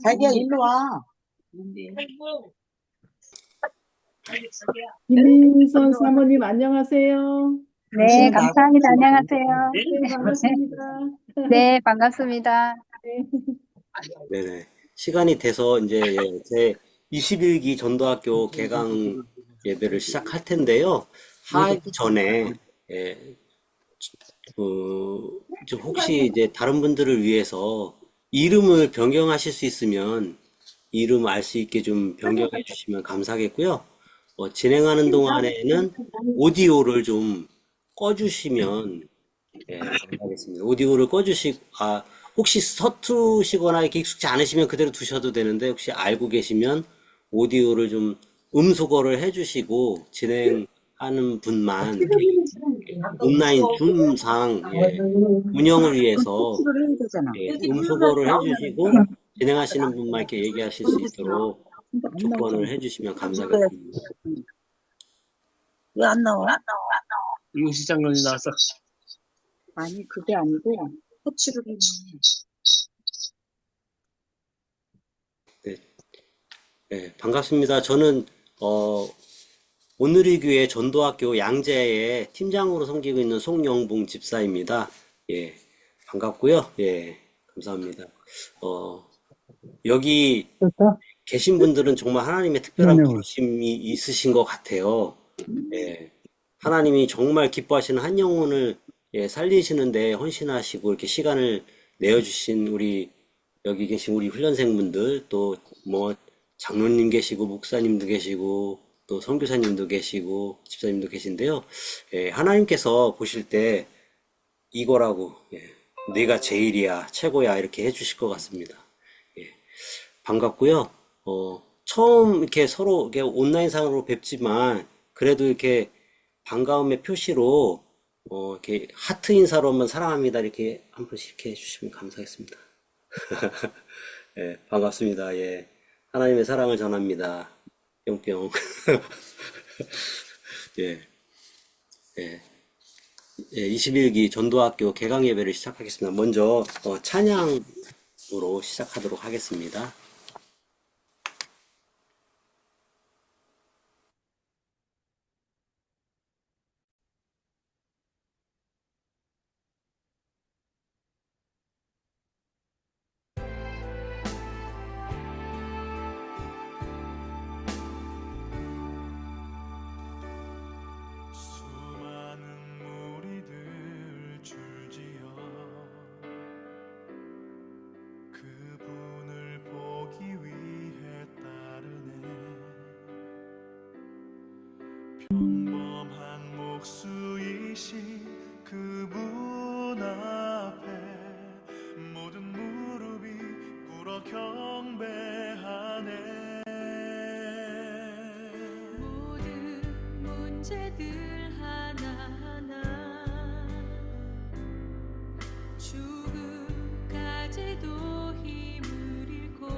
자기야, 일로 와. 김인선 사모님 안녕하세요. 네, 당신은 감사합니다. 나가지. 안녕하세요. 네, 반갑습니다. 네, 반갑습니다. 네. 네네. 시간이 돼서 이제 제 21기 전도학교 개강 예배를 시작할 텐데요. 하기 전에 예, 좀 혹시 이제 다른 분들을 위해서 이름을 변경하실 수 있으면 이름 알 수 있게 좀 변경해 주시면 감사하겠고요. 진행하는 동안에는 오디오를 좀 꺼주시면 감사하겠습니다. 오디오를 혹시 서투시거나 이렇게 익숙지 않으시면 그대로 두셔도 되는데, 혹시 알고 계시면 오디오를 좀 음소거를 해주시고, 진행하는 분만 온라인 줌상, 운영을 위해서, 해야 되잖아. 음소거를 해주시고, 진행하시는 분만 이렇게 얘기하실 수 있도록 조건을 해주시면 감사하겠습니다. 왜 안 나와? 이웃 장로님 나와서 아니, 그게 아니고, 터치를 해. 네, 네, 반갑습니다. 저는, 오늘의 교회 전도학교 양재의 팀장으로 섬기고 있는 송영봉 집사입니다. 예, 반갑고요. 예, 감사합니다. 여기 계신 분들은 정말 하나님의 특별한 부르심이 있으신 것 같아요. 예, 하나님이 정말 기뻐하시는 한 영혼을 살리시는데 헌신하시고 이렇게 시간을 내어주신 여기 계신 우리 훈련생분들, 또 뭐 장로님 계시고 목사님도 계시고 또 선교사님도 계시고 집사님도 계신데요. 하나님께서 보실 때 이거라고, 네가 제일이야, 최고야, 이렇게 해주실 것 같습니다. 반갑고요. 처음 이렇게 서로 이렇게 온라인상으로 뵙지만 그래도 이렇게 반가움의 표시로 이렇게 하트 인사로 한번 사랑합니다 이렇게 한 번씩 이렇게 해주시면 감사하겠습니다. 예, 반갑습니다. 예, 하나님의 사랑을 전합니다. 뿅뿅. 예, 예, 예, 21기 전도학교 개강 예배를 시작하겠습니다. 먼저 찬양으로 시작하도록 하겠습니다. 수많은 무리들 줄지어 그분을 보기 위해 따르네. 평범한 목수이신 그분 앞에 모든 무릎이 꿇어 경배하네. 모든 문제들 하나하나 죽음까지도 힘을 잃고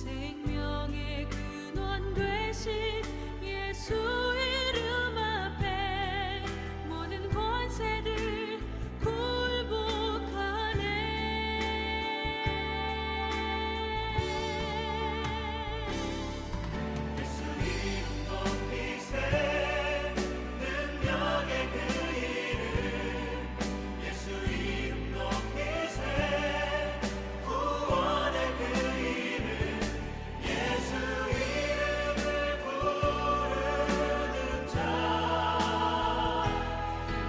생명의 근원 되신 예수 이름 앞에 모든 권세들 굴복하네. 예수 이름 높이세 능력의 그 이름 예수 이름 높이세 구원의 그 이름 예수 이름을 부르는 자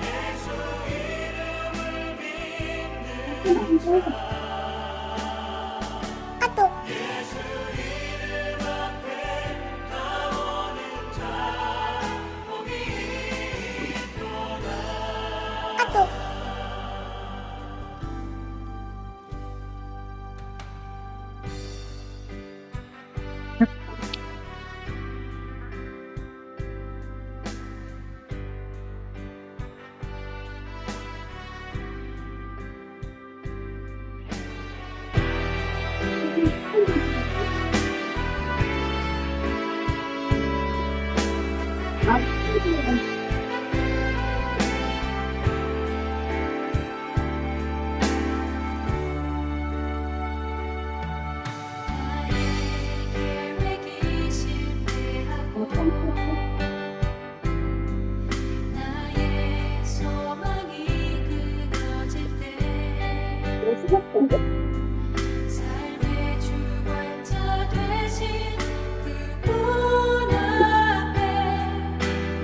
예수 이름을 믿는 자 예수 이름 앞에 나오는 자 복이 있도다. 삶의 주관자 되신 그분 앞에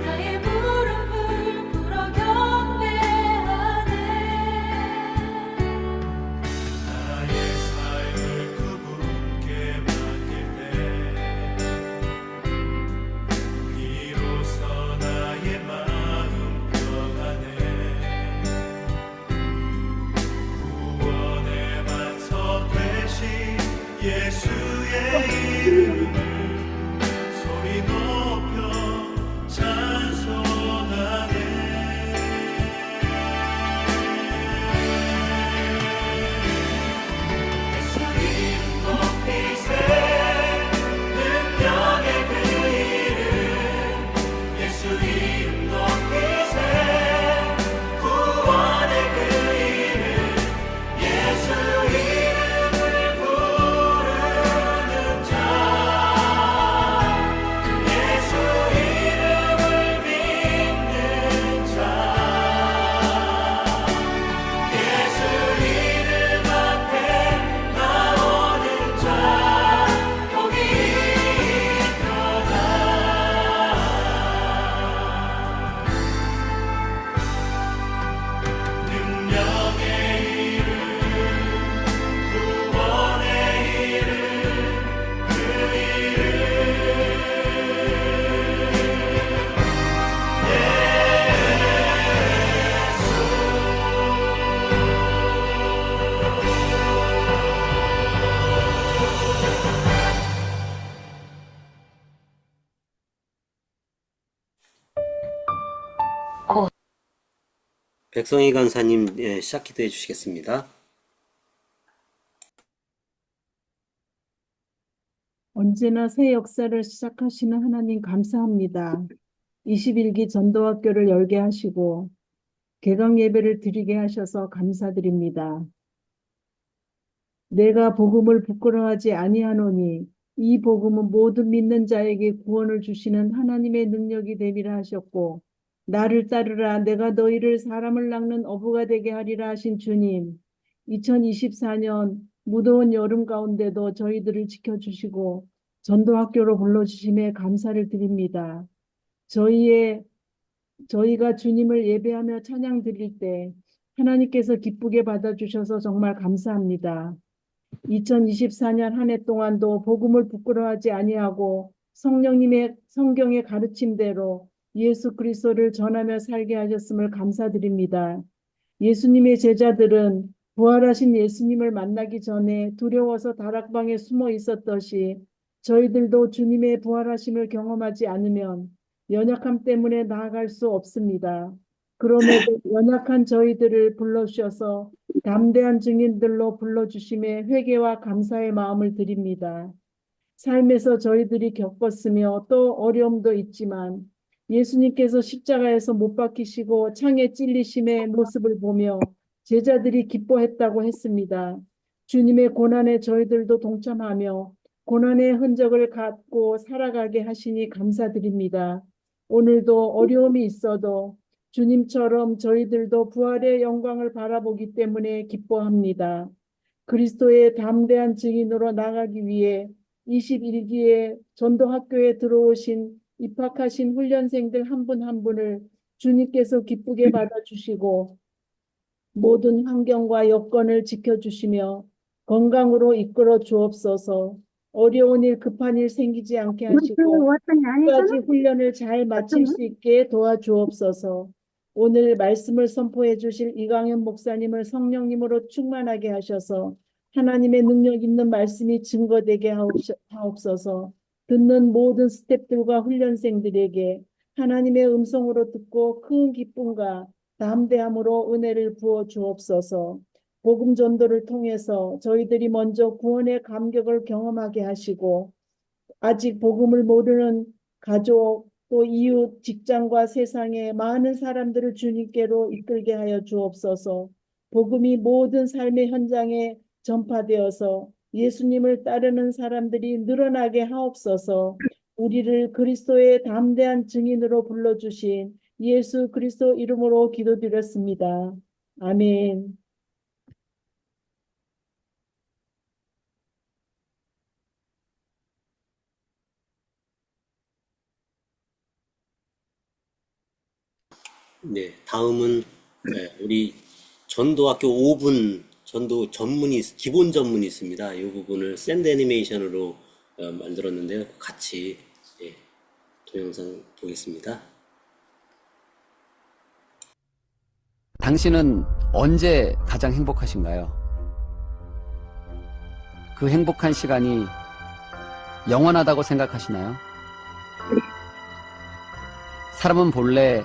나의 무릎을 꿇어 경배하네. 나의 삶을 그분께 맡길 때 비로소 나의 마음 평안해. 구원의 반석 되신 예수의 이름을 소리 높여 찬송하네. 예수 이름 높이세 능력의 그 이름. 예수 이름 높이세 구원의 그 이름. 예수 이름을 부르는 자, 예수 이름을 믿는 자, 예수 이름 앞에 나오는 자 복이 있도다. 능력의 이름, 구원의 이름, 그 이름 백성희 강사님, 예, 시작 기도해 주시겠습니다. 언제나 새 역사를 시작하시는 하나님 감사합니다. 21기 전도학교를 열게 하시고 개강 예배를 드리게 하셔서 감사드립니다. 내가 복음을 부끄러워하지 아니하노니 이 복음은 모든 믿는 자에게 구원을 주시는 하나님의 능력이 됨이라 하셨고, 나를 따르라 내가 너희를 사람을 낚는 어부가 되게 하리라 하신 주님, 2024년 무더운 여름 가운데도 저희들을 지켜주시고 전도학교로 불러주심에 감사를 드립니다. 저희가 주님을 예배하며 찬양 드릴 때 하나님께서 기쁘게 받아주셔서 정말 감사합니다. 2024년 한 해 동안도 복음을 부끄러워하지 아니하고 성령님의 성경의 가르침대로 예수 그리스도를 전하며 살게 하셨음을 감사드립니다. 예수님의 제자들은 부활하신 예수님을 만나기 전에 두려워서 다락방에 숨어 있었듯이 저희들도 주님의 부활하심을 경험하지 않으면 연약함 때문에 나아갈 수 없습니다. 그럼에도 연약한 저희들을 불러주셔서 담대한 증인들로 불러주심에 회개와 감사의 마음을 드립니다. 삶에서 저희들이 겪었으며 또 어려움도 있지만 예수님께서 십자가에서 못 박히시고 창에 찔리심의 모습을 보며 제자들이 기뻐했다고 했습니다. 주님의 고난에 저희들도 동참하며 고난의 흔적을 갖고 살아가게 하시니 감사드립니다. 오늘도 어려움이 있어도 주님처럼 저희들도 부활의 영광을 바라보기 때문에 기뻐합니다. 그리스도의 담대한 증인으로 나가기 위해 21기의 전도학교에 들어오신 입학하신 훈련생들 한 분 한 분을 주님께서 기쁘게 받아주시고 모든 환경과 여건을 지켜주시며 건강으로 이끌어 주옵소서. 어려운 일, 급한 일 생기지 않게 하시고 끝까지 훈련을 잘 마칠 수 있게 도와주옵소서. 오늘 말씀을 선포해 주실 이강현 목사님을 성령님으로 충만하게 하셔서 하나님의 능력 있는 말씀이 증거되게 하옵소서. 듣는 모든 스태프들과 훈련생들에게 하나님의 음성으로 듣고 큰 기쁨과 담대함으로 은혜를 부어 주옵소서. 복음 전도를 통해서 저희들이 먼저 구원의 감격을 경험하게 하시고 아직 복음을 모르는 가족 또 이웃 직장과 세상의 많은 사람들을 주님께로 이끌게 하여 주옵소서. 복음이 모든 삶의 현장에 전파되어서 예수님을 따르는 사람들이 늘어나게 하옵소서. 우리를 그리스도의 담대한 증인으로 불러주신 예수 그리스도 이름으로 기도드렸습니다. 아멘. 네, 다음은 우리 전도학교 5분 전도 전문이 기본 전문이 있습니다. 이 부분을 샌드 애니메이션으로 만들었는데요. 같이 동영상 보겠습니다. 당신은 언제 가장 행복하신가요? 그 행복한 시간이 영원하다고 생각하시나요? 사람은 본래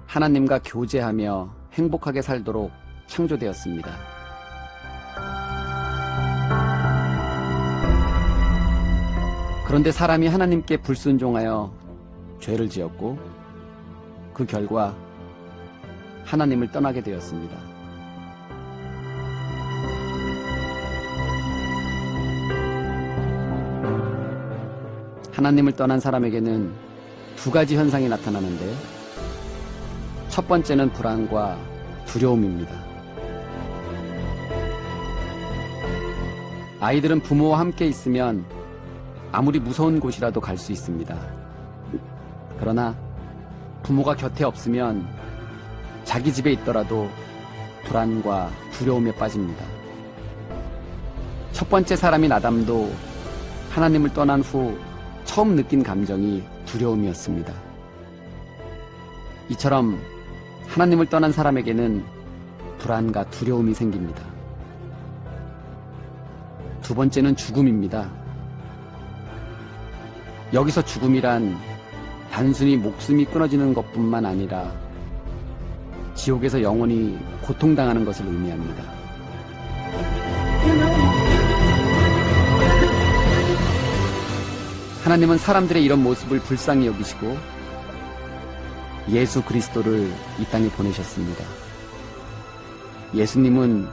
하나님과 교제하며 행복하게 살도록 창조되었습니다. 그런데 사람이 하나님께 불순종하여 죄를 지었고 그 결과 하나님을 떠나게 되었습니다. 하나님을 떠난 사람에게는 두 가지 현상이 나타나는데 첫 번째는 불안과 두려움입니다. 아이들은 부모와 함께 있으면 아무리 무서운 곳이라도 갈 수 있습니다. 그러나 부모가 곁에 없으면 자기 집에 있더라도 불안과 두려움에 빠집니다. 첫 번째 사람인 아담도 하나님을 떠난 후 처음 느낀 감정이 두려움이었습니다. 이처럼 하나님을 떠난 사람에게는 불안과 두려움이 생깁니다. 두 번째는 죽음입니다. 여기서 죽음이란 단순히 목숨이 끊어지는 것뿐만 아니라 지옥에서 영원히 고통당하는 것을 의미합니다. 하나님은 사람들의 이런 모습을 불쌍히 여기시고 예수 그리스도를 이 땅에 보내셨습니다. 예수님은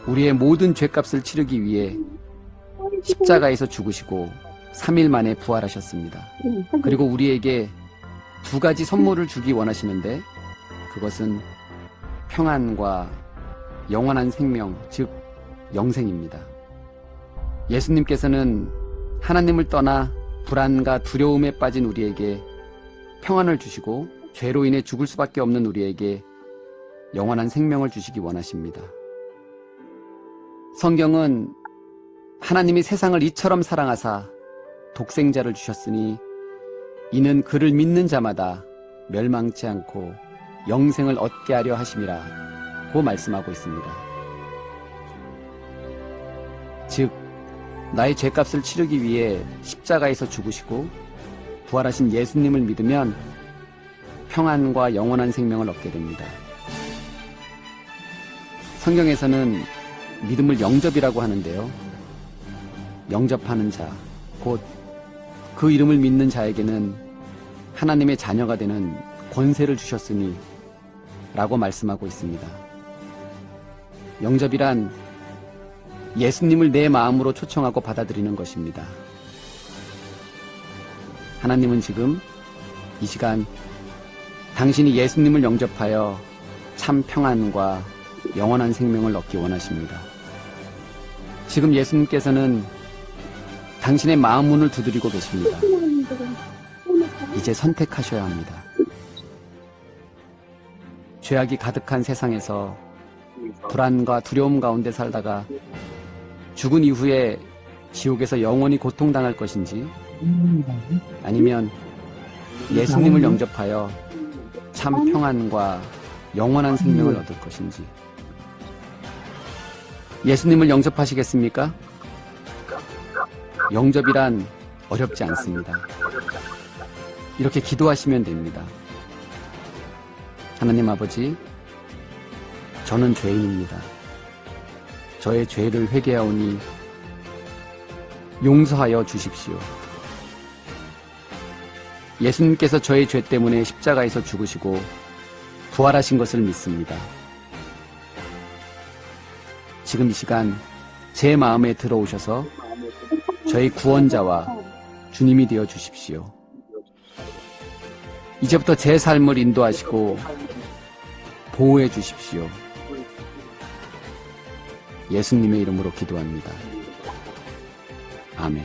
우리의 모든 죄값을 치르기 위해 십자가에서 죽으시고 3일 만에 부활하셨습니다. 그리고 우리에게 두 가지 선물을 주기 원하시는데 그것은 평안과 영원한 생명, 즉 영생입니다. 예수님께서는 하나님을 떠나 불안과 두려움에 빠진 우리에게 평안을 주시고 죄로 인해 죽을 수밖에 없는 우리에게 영원한 생명을 주시기 원하십니다. 성경은 하나님이 세상을 이처럼 사랑하사 독생자를 주셨으니 이는 그를 믿는 자마다 멸망치 않고 영생을 얻게 하려 하심이라 고 말씀하고 있습니다. 즉 나의 죄값을 치르기 위해 십자가에서 죽으시고 부활하신 예수님을 믿으면 평안과 영원한 생명을 얻게 됩니다. 성경에서는 믿음을 영접이라고 하는데요. 영접하는 자, 곧 그 이름을 믿는 자에게는 하나님의 자녀가 되는 권세를 주셨으니 라고 말씀하고 있습니다. 영접이란 예수님을 내 마음으로 초청하고 받아들이는 것입니다. 하나님은 지금 이 시간 당신이 예수님을 영접하여 참 평안과 영원한 생명을 얻기 원하십니다. 지금 예수님께서는 당신의 마음 문을 두드리고 계십니다. 이제 선택하셔야 합니다. 죄악이 가득한 세상에서 불안과 두려움 가운데 살다가 죽은 이후에 지옥에서 영원히 고통당할 것인지 아니면 예수님을 영접하여 참 평안과 영원한 생명을 얻을 것인지. 예수님을 영접하시겠습니까? 영접이란 어렵지 않습니다. 이렇게 기도하시면 됩니다. 하나님 아버지, 저는 죄인입니다. 저의 죄를 회개하오니 용서하여 주십시오. 예수님께서 저의 죄 때문에 십자가에서 죽으시고 부활하신 것을 믿습니다. 지금 이 시간 제 마음에 들어오셔서 저의 구원자와 주님이 되어 주십시오. 이제부터 제 삶을 인도하시고 보호해 주십시오. 예수님의 이름으로 기도합니다. 아멘.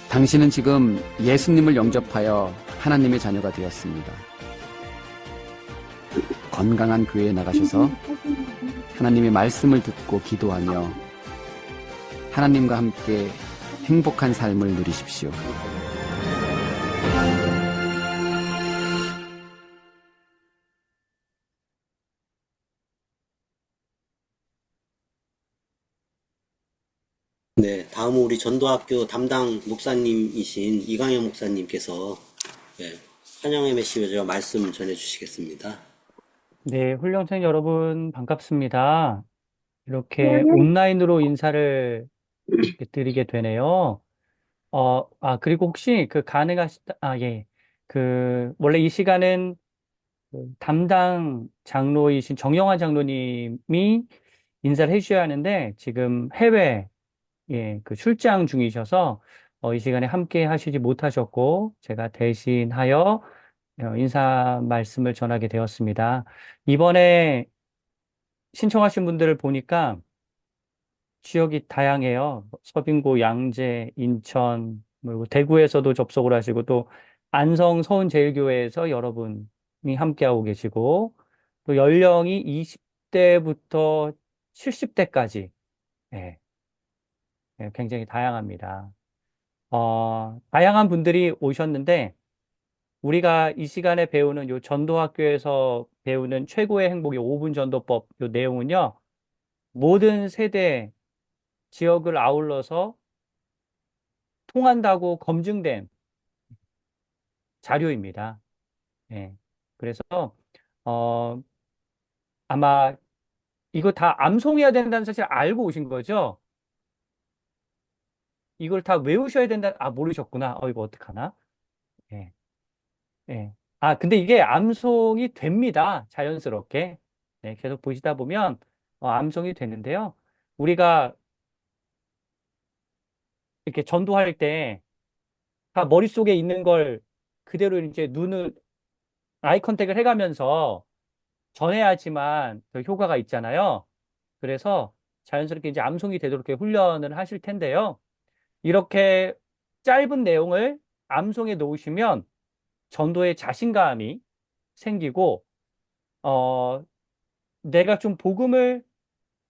당신은 지금 예수님을 영접하여 하나님의 자녀가 되었습니다. 건강한 교회에 나가셔서 하나님의 말씀을 듣고 기도하며 하나님과 함께 행복한 삶을 누리십시오. 네, 다음은 우리 전도학교 담당 목사님이신 이강현 목사님께서 환영의 메시지와 말씀 전해주시겠습니다. 네, 훈련생 여러분 반갑습니다. 이렇게 온라인으로 인사를 이렇게 드리게 되네요. 그리고 혹시 예. 원래 이 시간은 담당 장로이신 정영환 장로님이 인사를 해주셔야 하는데 지금 해외 출장 중이셔서 이 시간에 함께 하시지 못하셨고 제가 대신하여 인사 말씀을 전하게 되었습니다. 이번에 신청하신 분들을 보니까 지역이 다양해요. 서빙고, 양재, 인천, 그리고 대구에서도 접속을 하시고 또 안성 서운제일교회에서 여러분이 함께하고 계시고 또 연령이 20대부터 70대까지 굉장히 다양합니다. 다양한 분들이 오셨는데 우리가 이 시간에 배우는 요 전도학교에서 배우는 최고의 행복의 5분 전도법 요 내용은요. 모든 세대 지역을 아울러서 통한다고 검증된 자료입니다. 그래서 아마 이거 다 암송해야 된다는 사실 알고 오신 거죠? 이걸 다 외우셔야 된다. 모르셨구나. 이거 어떡하나? 예. 근데 이게 암송이 됩니다. 자연스럽게. 계속 보시다 보면 암송이 되는데요. 우리가 이렇게 전도할 때 다 머릿속에 있는 걸 그대로 이제 아이 컨택을 해가면서 전해야지만 더 효과가 있잖아요. 그래서 자연스럽게 이제 암송이 되도록 이렇게 훈련을 하실 텐데요. 이렇게 짧은 내용을 암송해 놓으시면 전도에 자신감이 생기고, 내가 좀 복음을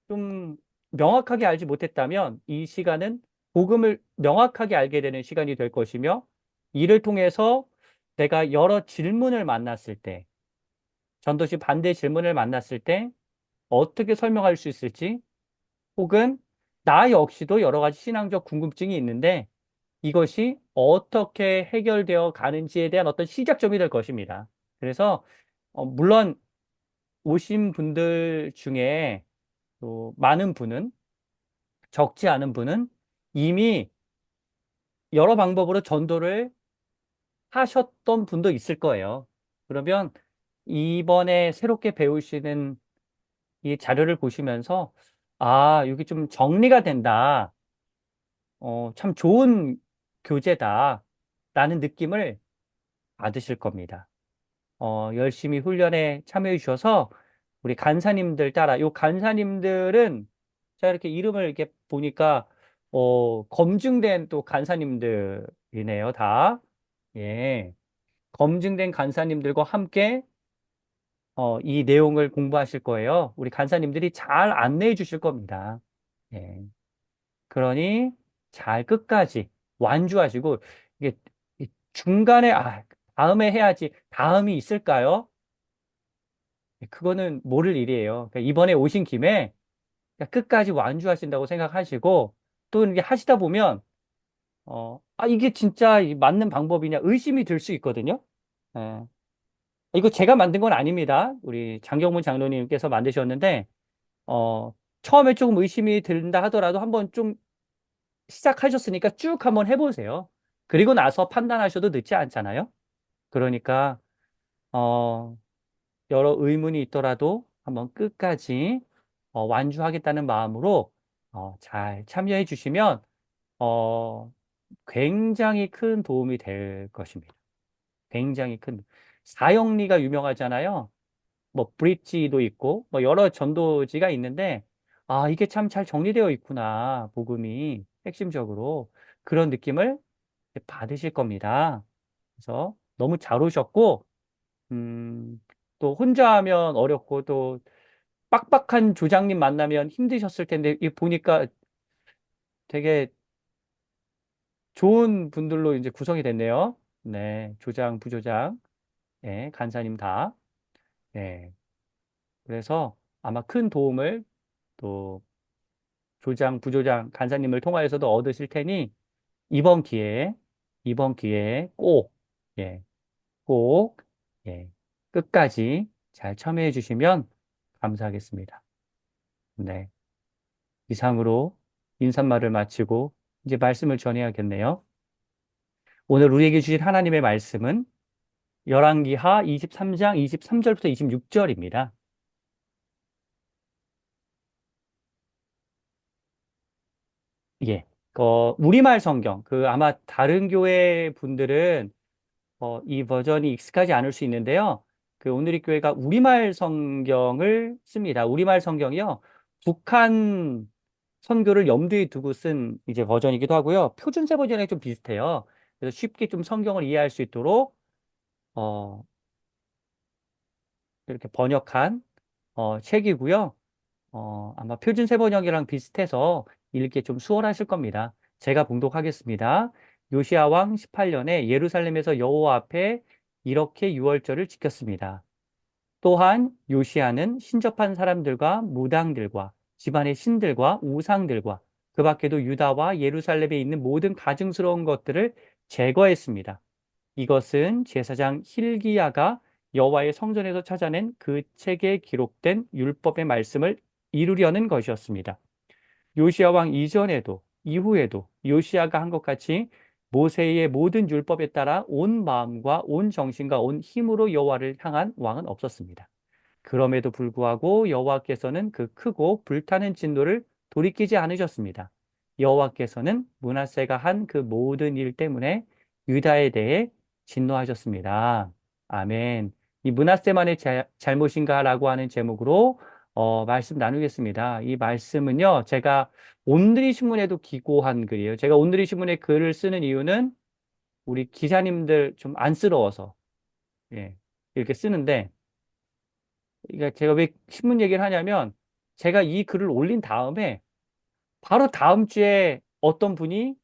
좀 명확하게 알지 못했다면 이 시간은 복음을 명확하게 알게 되는 시간이 될 것이며, 이를 통해서 내가 여러 질문을 만났을 때, 전도시 반대 질문을 만났을 때 어떻게 설명할 수 있을지, 혹은 나 역시도 여러 가지 신앙적 궁금증이 있는데 이것이 어떻게 해결되어 가는지에 대한 어떤 시작점이 될 것입니다. 그래서 물론 오신 분들 중에 또 많은 분은, 적지 않은 분은 이미 여러 방법으로 전도를 하셨던 분도 있을 거예요. 그러면 이번에 새롭게 배우시는 이 자료를 보시면서 이게 좀 정리가 된다. 참 좋은 교재다. 라는 느낌을 받으실 겁니다. 열심히 훈련에 참여해 주셔서 우리 간사님들 따라, 요 간사님들은 제가 이렇게 이름을 이렇게 보니까 검증된 또 간사님들이네요, 다. 예. 검증된 간사님들과 함께 이 내용을 공부하실 거예요. 우리 간사님들이 잘 안내해 주실 겁니다. 예. 그러니 잘 끝까지 완주하시고, 이게 중간에 다음에 해야지, 다음이 있을까요? 그거는 모를 일이에요. 그러니까 이번에 오신 김에 그냥 끝까지 완주하신다고 생각하시고, 또 이게 하시다 보면 이게 진짜 맞는 방법이냐 의심이 들 수 있거든요. 예. 이거 제가 만든 건 아닙니다. 우리 장경문 장로님께서 만드셨는데 처음에 조금 의심이 든다 하더라도 한번 좀 시작하셨으니까 쭉 한번 해보세요. 그리고 나서 판단하셔도 늦지 않잖아요. 그러니까 여러 의문이 있더라도 한번 끝까지 완주하겠다는 마음으로 잘 참여해 주시면 굉장히 큰 도움이 될 것입니다. 굉장히 큰. 사형리가 유명하잖아요. 뭐 브릿지도 있고 뭐 여러 전도지가 있는데 이게 참 잘 정리되어 있구나. 복음이 핵심적으로 그런 느낌을 받으실 겁니다. 그래서 너무 잘 오셨고, 또 혼자 하면 어렵고, 또 빡빡한 조장님 만나면 힘드셨을 텐데, 이 보니까 되게 좋은 분들로 이제 구성이 됐네요. 네, 조장, 부조장, 네, 간사님 다. 네, 그래서 아마 큰 도움을 또 조장, 부조장, 간사님을 통하여서도 얻으실 테니 이번 기회에, 이번 기회에 꼭, 예, 꼭, 예, 끝까지 잘 참여해 주시면 감사하겠습니다. 네, 이상으로 인사말을 마치고 이제 말씀을 전해야겠네요. 오늘 우리에게 주신 하나님의 말씀은 열왕기하 23장 23절부터 26절입니다. 예. 우리말 성경, 아마 다른 교회 분들은, 이 버전이 익숙하지 않을 수 있는데요. 오늘의 교회가 우리말 성경을 씁니다. 우리말 성경이요. 북한 선교를 염두에 두고 쓴 이제 버전이기도 하고요. 표준세 버전이랑 좀 비슷해요. 그래서 쉽게 좀 성경을 이해할 수 있도록, 어, 이렇게 번역한, 책이고요. 아마 표준세 번역이랑 비슷해서 읽기 좀 수월하실 겁니다. 제가 봉독하겠습니다. 요시야 왕 18년에 예루살렘에서 여호와 앞에 이렇게 유월절을 지켰습니다. 또한 요시야는 신접한 사람들과 무당들과 집안의 신들과 우상들과 그 밖에도 유다와 예루살렘에 있는 모든 가증스러운 것들을 제거했습니다. 이것은 제사장 hil기야가 여호와의 성전에서 찾아낸 그 책에 기록된 율법의 말씀을 이루려는 것이었습니다. 요시야 왕 이전에도 이후에도 요시야가 한 것 같이 모세의 모든 율법에 따라 온 마음과 온 정신과 온 힘으로 여호와를 향한 왕은 없었습니다. 그럼에도 불구하고 여호와께서는 그 크고 불타는 진노를 돌이키지 않으셨습니다. 여호와께서는 므낫세가 한 그 모든 일 때문에 유다에 대해 진노하셨습니다. 아멘. 이 므낫세만의 잘못인가라고 하는 제목으로 말씀 나누겠습니다. 이 말씀은요, 제가 온누리 신문에도 기고한 글이에요. 제가 온누리 신문에 글을 쓰는 이유는 우리 기자님들 좀 안쓰러워서, 예, 이렇게 쓰는데, 그러니까 제가 왜 신문 얘기를 하냐면, 제가 이 글을 올린 다음에 바로 다음 주에 어떤 분이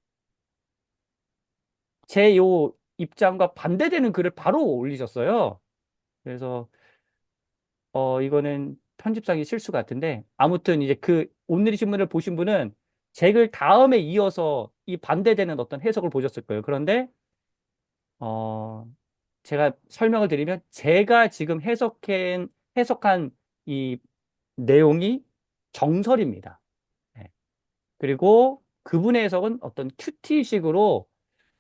제 요 입장과 반대되는 글을 바로 올리셨어요. 그래서 이거는 편집상의 실수 같은데, 아무튼 이제 오늘의 신문을 보신 분은 제 글 다음에 이어서 이 반대되는 어떤 해석을 보셨을 거예요. 그런데 어, 제가 설명을 드리면 제가 지금 해석한 이 내용이 정설입니다. 네. 그리고 그분의 해석은 어떤 큐티식으로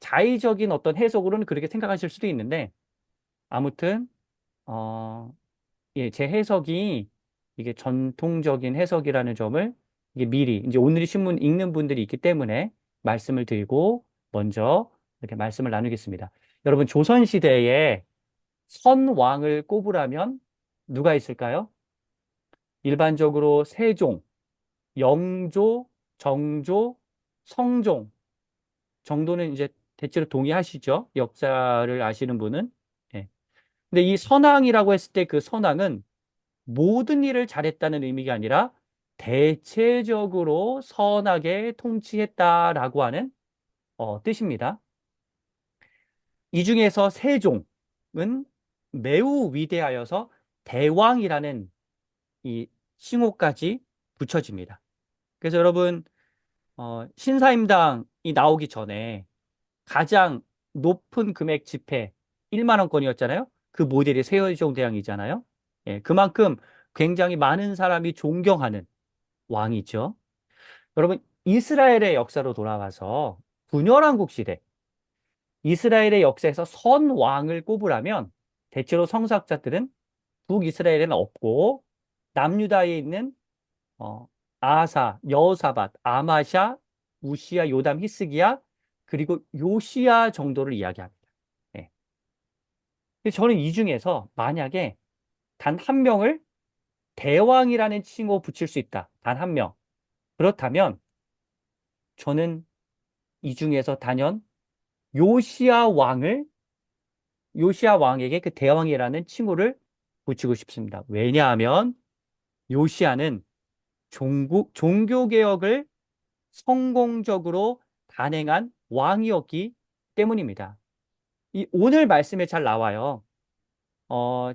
자의적인 어떤 해석으로는 그렇게 생각하실 수도 있는데, 아무튼 예, 제 해석이 이게 전통적인 해석이라는 점을 이게 미리 이제 오늘의 신문 읽는 분들이 있기 때문에 말씀을 드리고 먼저 이렇게 말씀을 나누겠습니다. 여러분, 조선 시대에 선왕을 꼽으라면 누가 있을까요? 일반적으로 세종, 영조, 정조, 성종 정도는 이제 대체로 동의하시죠? 역사를 아시는 분은. 예. 근데 이 선왕이라고 했을 때 그 선왕은 모든 일을 잘했다는 의미가 아니라 대체적으로 선하게 통치했다라고 하는 뜻입니다. 이 중에서 세종은 매우 위대하여서 대왕이라는 이 칭호까지 붙여집니다. 그래서 여러분, 신사임당이 나오기 전에 가장 높은 금액 지폐 1만 원권이었잖아요. 그 모델이 세종대왕이잖아요. 예, 그만큼 굉장히 많은 사람이 존경하는 왕이죠. 여러분, 이스라엘의 역사로 돌아와서 분열왕국 시대, 이스라엘의 역사에서 선왕을 꼽으라면 대체로 성서학자들은 북이스라엘에는 없고 남유다에 있는 아사, 여호사밧, 아마샤, 우시야, 요담, 히스기야, 그리고 요시야 정도를 이야기합니다. 네. 근데 저는 이 중에서 만약에 단 한 명을 대왕이라는 칭호 붙일 수 있다. 단 한 명. 그렇다면 저는 이 중에서 단연 요시야 왕을 요시야 왕에게 그 대왕이라는 칭호를 붙이고 싶습니다. 왜냐하면 요시야는 종교개혁을 성공적으로 단행한 왕이었기 때문입니다. 이 오늘 말씀에 잘 나와요.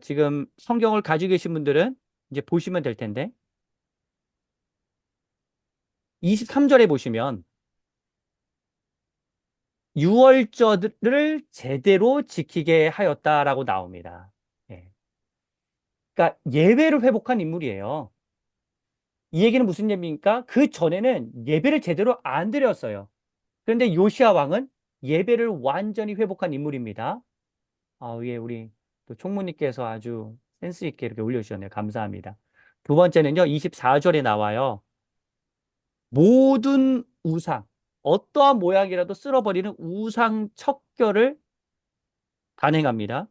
지금 성경을 가지고 계신 분들은 이제 보시면 될 텐데 23절에 보시면 유월절을 제대로 지키게 하였다라고 나옵니다. 예. 그러니까 예배를 회복한 인물이에요. 이 얘기는 무슨 얘기입니까? 그 전에는 예배를 제대로 안 드렸어요. 그런데 요시야 왕은 예배를 완전히 회복한 인물입니다. 예, 우리 또 총무님께서 아주 센스 있게 이렇게 올려주셨네요. 감사합니다. 두 번째는요, 24절에 나와요. 모든 우상, 어떠한 모양이라도 쓸어버리는 우상 척결을 단행합니다.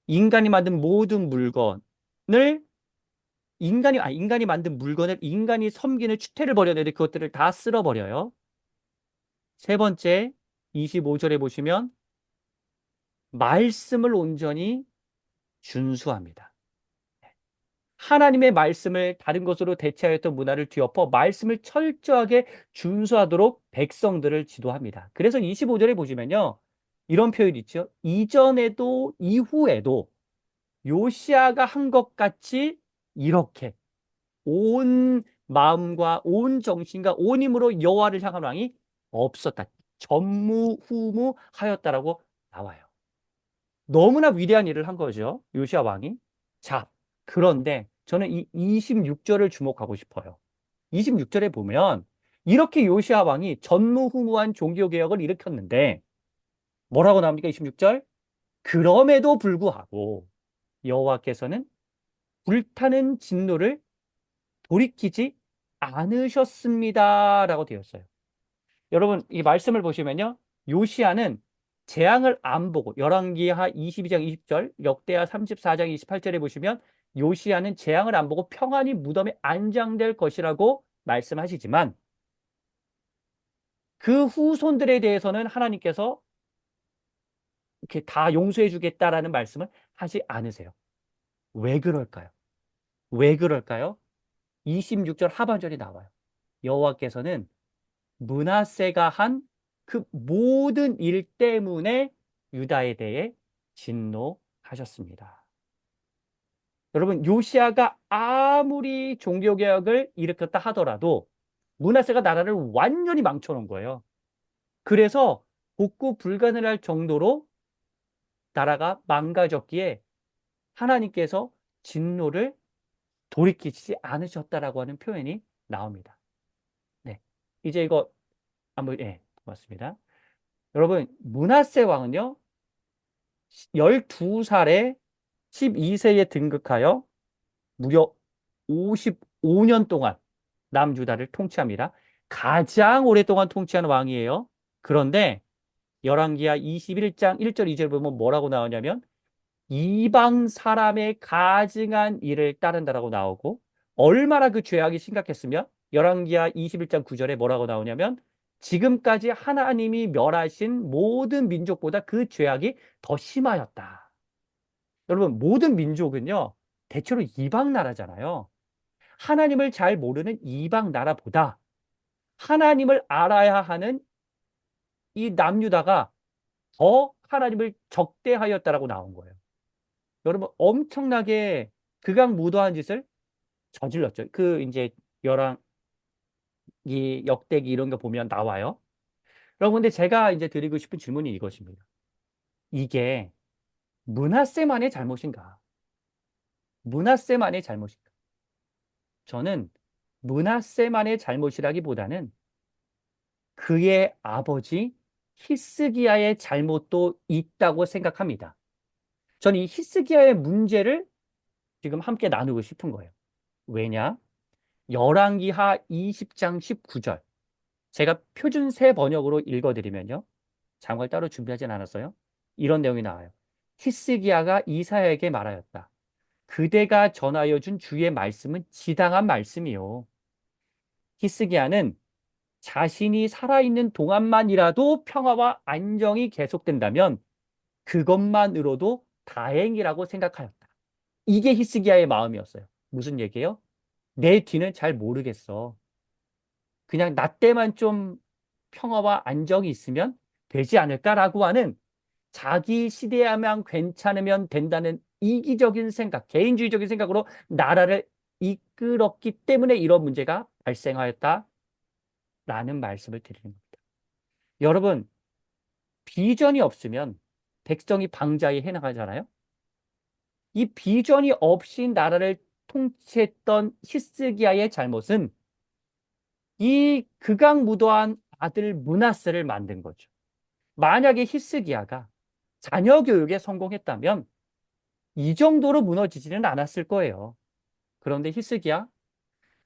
인간이 만든 모든 물건을 인간이 만든 물건을 인간이 섬기는 추태를 벌여내는데 그것들을 다 쓸어버려요. 세 번째, 25절에 보시면 말씀을 온전히 준수합니다. 하나님의 말씀을 다른 것으로 대체하였던 문화를 뒤엎어 말씀을 철저하게 준수하도록 백성들을 지도합니다. 그래서 25절에 보시면요. 이런 표현이 있죠. 이전에도 이후에도 요시야가 한 것 같이 이렇게 온 마음과 온 정신과 온 힘으로 여호와를 향한 왕이 없었다. 전무후무하였다라고 나와요. 너무나 위대한 일을 한 거죠. 요시야 왕이. 자, 그런데 저는 이 26절을 주목하고 싶어요. 26절에 보면 이렇게 요시야 왕이 전무후무한 종교개혁을 일으켰는데 뭐라고 나옵니까? 26절. 그럼에도 불구하고 여호와께서는 불타는 진노를 돌이키지 않으셨습니다라고 되었어요. 여러분, 이 말씀을 보시면요. 요시야는 재앙을 안 보고 열왕기하 22장 20절, 역대하 34장 28절에 보시면 요시야는 재앙을 안 보고 평안히 무덤에 안장될 것이라고 말씀하시지만 그 후손들에 대해서는 하나님께서 이렇게 다 용서해 주겠다라는 말씀을 하지 않으세요. 왜 그럴까요? 왜 그럴까요? 26절 하반절이 나와요. 여호와께서는 므낫세가 한 그 모든 일 때문에 유다에 대해 진노하셨습니다. 여러분, 요시야가 아무리 종교개혁을 일으켰다 하더라도 므낫세가 나라를 완전히 망쳐놓은 거예요. 그래서 복구 불가능할 정도로 나라가 망가졌기에 하나님께서 진노를 돌이키지 않으셨다라고 하는 표현이 나옵니다. 네, 이제 이거 한번 고맙습니다. 여러분, 므낫세 왕은요 12살에 12세에 등극하여 무려 55년 동안 남유다를 통치합니다. 가장 오랫동안 통치한 왕이에요. 그런데 열왕기하 21장 1절 2절 보면 뭐라고 나오냐면 이방 사람의 가증한 일을 따른다라고 나오고 얼마나 그 죄악이 심각했으면 열왕기하 21장 9절에 뭐라고 나오냐면 지금까지 하나님이 멸하신 모든 민족보다 그 죄악이 더 심하였다. 여러분, 모든 민족은요 대체로 이방 나라잖아요. 하나님을 잘 모르는 이방 나라보다 하나님을 알아야 하는 이 남유다가 더 하나님을 적대하였다라고 나온 거예요. 여러분, 엄청나게 극악무도한 짓을 저질렀죠. 그 이제 열왕기 역대기 이런 거 보면 나와요. 여러분, 근데 제가 이제 드리고 싶은 질문이 이것입니다. 이게 므낫세만의 잘못인가? 므낫세만의 잘못인가? 저는 므낫세만의 잘못이라기보다는 그의 아버지 히스기야의 잘못도 있다고 생각합니다. 저는 이 히스기야의 문제를 지금 함께 나누고 싶은 거예요. 왜냐? 열왕기하 20장 19절. 제가 표준세 번역으로 읽어드리면요. 장을 따로 준비하진 않았어요. 이런 내용이 나와요. 히스기야가 이사야에게 말하였다. 그대가 전하여 준 주의 말씀은 지당한 말씀이요. 히스기야는 자신이 살아있는 동안만이라도 평화와 안정이 계속된다면 그것만으로도 다행이라고 생각하였다. 이게 히스기야의 마음이었어요. 무슨 얘기예요? 내 뒤는 잘 모르겠어. 그냥 나 때만 좀 평화와 안정이 있으면 되지 않을까라고 하는 자기 시대에만 괜찮으면 된다는 이기적인 생각, 개인주의적인 생각으로 나라를 이끌었기 때문에 이런 문제가 발생하였다라는 말씀을 드리는 겁니다. 여러분, 비전이 없으면 백성이 방자히 해나가잖아요. 이 비전이 없이 나라를 통치했던 히스기야의 잘못은 이 극악무도한 아들 므낫세를 만든 거죠. 만약에 히스기야가 자녀 교육에 성공했다면 이 정도로 무너지지는 않았을 거예요. 그런데 히스기야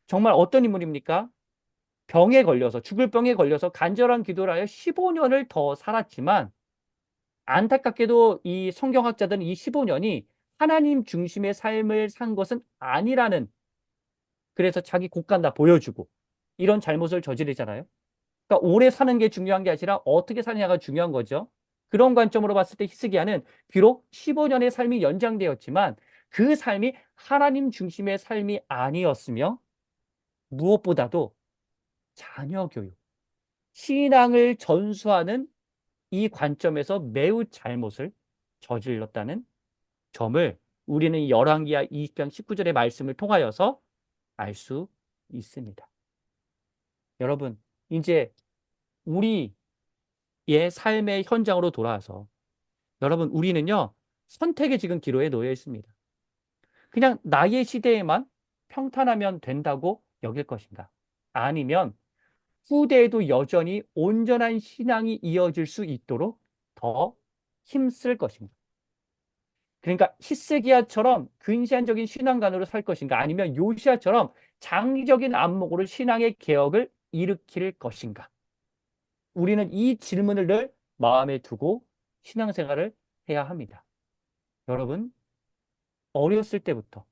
정말 어떤 인물입니까? 병에 걸려서 죽을 병에 걸려서 간절한 기도를 하여 15년을 더 살았지만 안타깝게도 이 성경학자들은 이 15년이 하나님 중심의 삶을 산 것은 아니라는, 그래서 자기 곡간 다 보여주고 이런 잘못을 저지르잖아요. 그러니까 오래 사는 게 중요한 게 아니라 어떻게 사느냐가 중요한 거죠. 그런 관점으로 봤을 때 히스기야는 비록 15년의 삶이 연장되었지만 그 삶이 하나님 중심의 삶이 아니었으며 무엇보다도 자녀 교육, 신앙을 전수하는 이 관점에서 매우 잘못을 저질렀다는 점을 우리는 열왕기하 20장 19절의 말씀을 통하여서 알 수 있습니다. 여러분, 이제 우리의 삶의 현장으로 돌아와서 여러분, 우리는요 선택의 지금 기로에 놓여 있습니다. 그냥 나의 시대에만 평탄하면 된다고 여길 것인가? 아니면 후대에도 여전히 온전한 신앙이 이어질 수 있도록 더 힘쓸 것인가? 그러니까 히스기야처럼 근시안적인 신앙관으로 살 것인가? 아니면 요시야처럼 장기적인 안목으로 신앙의 개혁을 일으킬 것인가? 우리는 이 질문을 늘 마음에 두고 신앙생활을 해야 합니다. 여러분, 어렸을 때부터,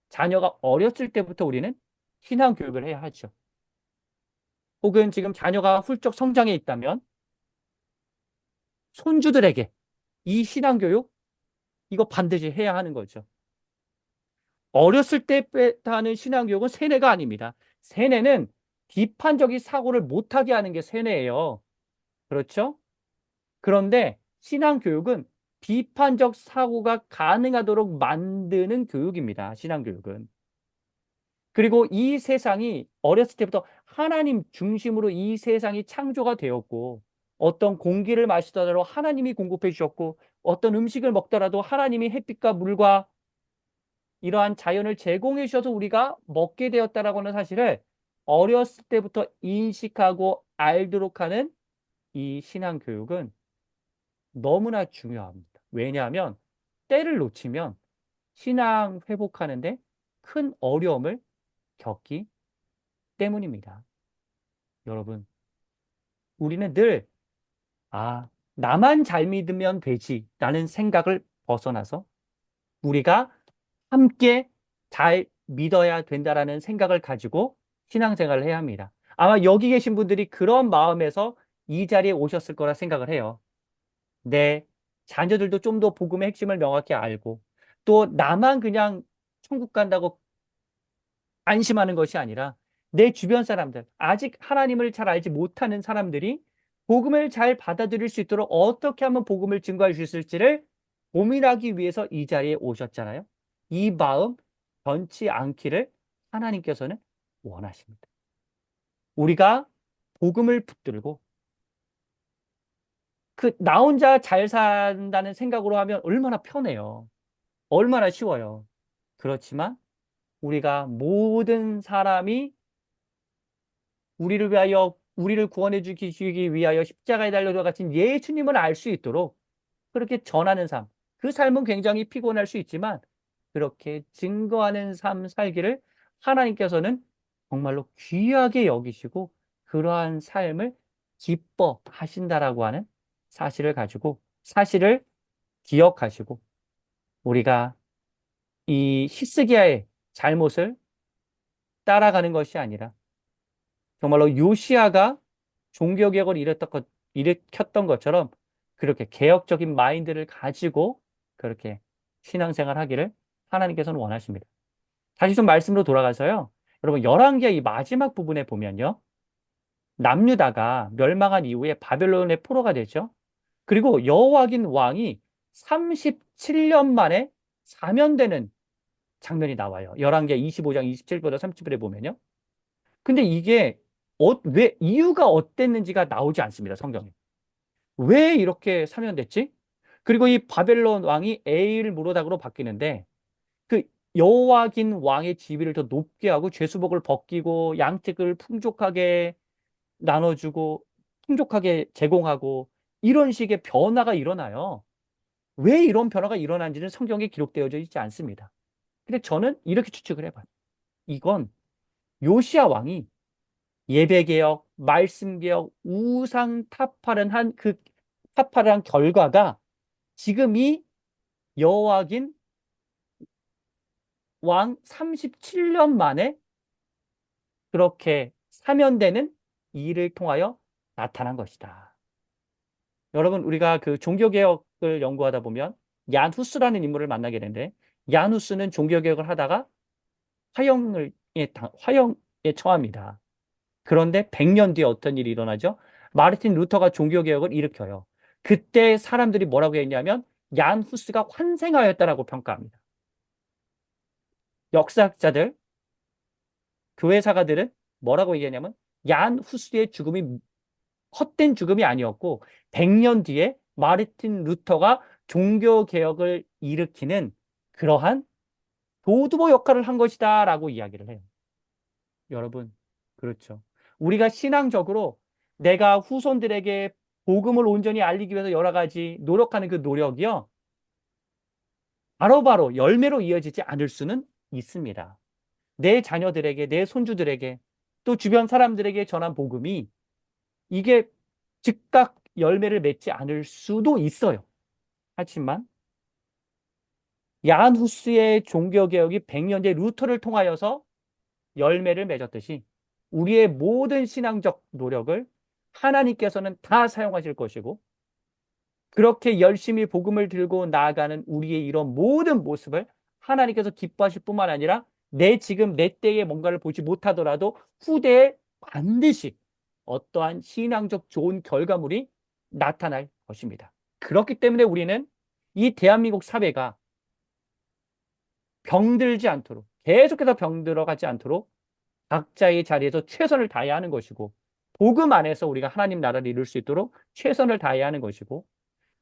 자녀가 어렸을 때부터 우리는 신앙 교육을 해야 하죠. 혹은 지금 자녀가 훌쩍 성장해 있다면 손주들에게 이 신앙 교육, 이거 반드시 해야 하는 거죠. 어렸을 때 하는 신앙 교육은 세뇌가 아닙니다. 세뇌는 비판적인 사고를 못하게 하는 게 세뇌예요. 그렇죠? 그런데 신앙 교육은 비판적 사고가 가능하도록 만드는 교육입니다. 신앙 교육은. 그리고 이 세상이 어렸을 때부터 하나님 중심으로 이 세상이 창조가 되었고, 어떤 공기를 마시더라도 하나님이 공급해 주셨고, 어떤 음식을 먹더라도 하나님이 햇빛과 물과 이러한 자연을 제공해 주셔서 우리가 먹게 되었다라고 하는 사실을 어렸을 때부터 인식하고 알도록 하는 이 신앙 교육은 너무나 중요합니다. 왜냐하면 때를 놓치면 신앙 회복하는데 큰 어려움을 겪기 때문입니다. 여러분, 우리는 늘 나만 잘 믿으면 되지라는 생각을 벗어나서 우리가 함께 잘 믿어야 된다라는 생각을 가지고 신앙생활을 해야 합니다. 아마 여기 계신 분들이 그런 마음에서 이 자리에 오셨을 거라 생각을 해요. 내 자녀들도 좀 더 복음의 핵심을 명확히 알고, 또 나만 그냥 천국 간다고 안심하는 것이 아니라 내 주변 사람들, 아직 하나님을 잘 알지 못하는 사람들이 복음을 잘 받아들일 수 있도록 어떻게 하면 복음을 증거할 수 있을지를 고민하기 위해서 이 자리에 오셨잖아요. 이 마음 변치 않기를 하나님께서는 원하십니다. 우리가 복음을 붙들고 나 혼자 잘 산다는 생각으로 하면 얼마나 편해요. 얼마나 쉬워요. 그렇지만 우리가 모든 사람이 우리를 위하여, 우리를 구원해 주시기 위하여 십자가에 달려 돌아가신 예수님을 알 수 있도록 그렇게 전하는 삶, 그 삶은 굉장히 피곤할 수 있지만 그렇게 증거하는 삶 살기를 하나님께서는 정말로 귀하게 여기시고 그러한 삶을 기뻐하신다라고 하는 사실을 가지고, 사실을 기억하시고, 우리가 이 히스기야의 잘못을 따라가는 것이 아니라 정말로 요시야가 종교개혁을 일으켰던 것처럼 그렇게 개혁적인 마인드를 가지고 그렇게 신앙생활 하기를 하나님께서는 원하십니다. 다시 좀 말씀으로 돌아가서요. 여러분, 열왕기의 이 마지막 부분에 보면요. 남유다가 멸망한 이후에 바벨론의 포로가 되죠. 그리고 여호와긴 왕이 37년 만에 사면되는 장면이 나와요. 열왕기 25장 27절부터 30절에 보면요. 근데 이게 왜 이유가 어땠는지가 나오지 않습니다. 성경에. 왜 이렇게 사면됐지? 그리고 이 바벨론 왕이 에일 무로닥으로 바뀌는데 그 여호와긴 왕의 지위를 더 높게 하고 죄수복을 벗기고 양식을 풍족하게 나눠주고 풍족하게 제공하고 이런 식의 변화가 일어나요. 왜 이런 변화가 일어난지는 성경에 기록되어져 있지 않습니다. 근데 저는 이렇게 추측을 해봐요. 이건 요시야 왕이 예배개혁, 말씀개혁, 우상 타파를 한 결과가 지금 이 여호와긴 왕 37년 만에 그렇게 사면되는 일을 통하여 나타난 것이다. 여러분, 우리가 그 종교개혁을 연구하다 보면 얀 후스라는 인물을 만나게 되는데, 얀 후스는 종교개혁을 하다가 화형에 처합니다. 그런데 100년 뒤에 어떤 일이 일어나죠? 마르틴 루터가 종교개혁을 일으켜요. 그때 사람들이 뭐라고 했냐면 얀 후스가 환생하였다라고 평가합니다. 역사학자들, 교회 사가들은 뭐라고 얘기하냐면 얀 후스의 죽음이 헛된 죽음이 아니었고 100년 뒤에 마르틴 루터가 종교개혁을 일으키는 그러한 도두모 역할을 한 것이다 라고 이야기를 해요. 여러분, 그렇죠. 우리가 신앙적으로 내가 후손들에게 복음을 온전히 알리기 위해서 여러 가지 노력하는 그 노력이요. 바로바로 열매로 이어지지 않을 수는 있습니다. 내 자녀들에게, 내 손주들에게, 또 주변 사람들에게 전한 복음이 이게 즉각 열매를 맺지 않을 수도 있어요. 하지만 얀 후스의 종교개혁이 100년 뒤 루터를 통하여서 열매를 맺었듯이 우리의 모든 신앙적 노력을 하나님께서는 다 사용하실 것이고 그렇게 열심히 복음을 들고 나아가는 우리의 이런 모든 모습을 하나님께서 기뻐하실 뿐만 아니라 지금 내 때에 뭔가를 보지 못하더라도 후대에 반드시 어떠한 신앙적 좋은 결과물이 나타날 것입니다. 그렇기 때문에 우리는 이 대한민국 사회가 병들지 않도록 계속해서 병들어가지 않도록 각자의 자리에서 최선을 다해야 하는 것이고 복음 안에서 우리가 하나님 나라를 이룰 수 있도록 최선을 다해야 하는 것이고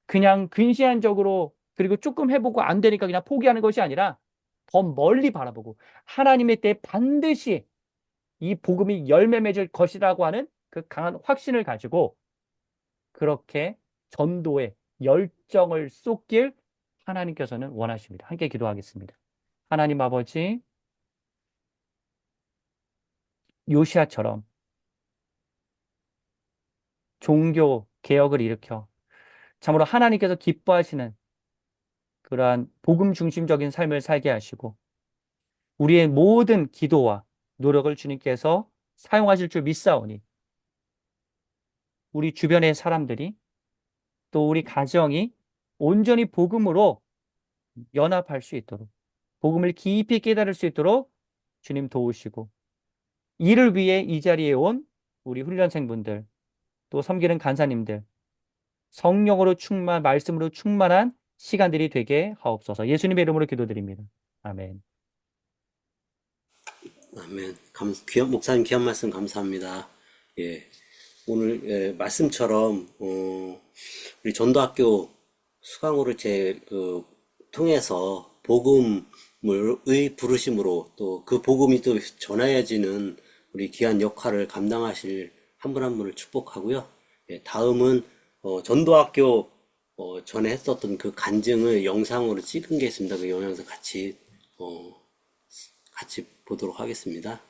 그냥 근시안적으로 그리고 조금 해보고 안 되니까 그냥 포기하는 것이 아니라 더 멀리 바라보고 하나님의 때에 반드시 이 복음이 열매 맺을 것이라고 하는 그 강한 확신을 가지고 그렇게 전도에 열정을 쏟길 하나님께서는 원하십니다. 함께 기도하겠습니다. 하나님 아버지, 요시아처럼 종교 개혁을 일으켜 참으로 하나님께서 기뻐하시는 그러한 복음 중심적인 삶을 살게 하시고 우리의 모든 기도와 노력을 주님께서 사용하실 줄 믿사오니 우리 주변의 사람들이 또 우리 가정이 온전히 복음으로 연합할 수 있도록 복음을 깊이 깨달을 수 있도록 주님 도우시고 이를 위해 이 자리에 온 우리 훈련생분들 또 섬기는 간사님들 성령으로 말씀으로 충만한 시간들이 되게 하옵소서. 예수님의 이름으로 기도드립니다. 아멘. 아멘. 목사님 귀한 말씀 감사합니다. 예. 오늘 말씀처럼 우리 전도학교 수강호를 통해서 복음의 부르심으로 또 그 복음이 또 전해지는 우리 귀한 역할을 감당하실 한 분 한 분을 축복하고요. 예, 다음은 전도학교 전에 했었던 그 간증을 영상으로 찍은 게 있습니다. 그 영상에서 같이 보도록 하겠습니다.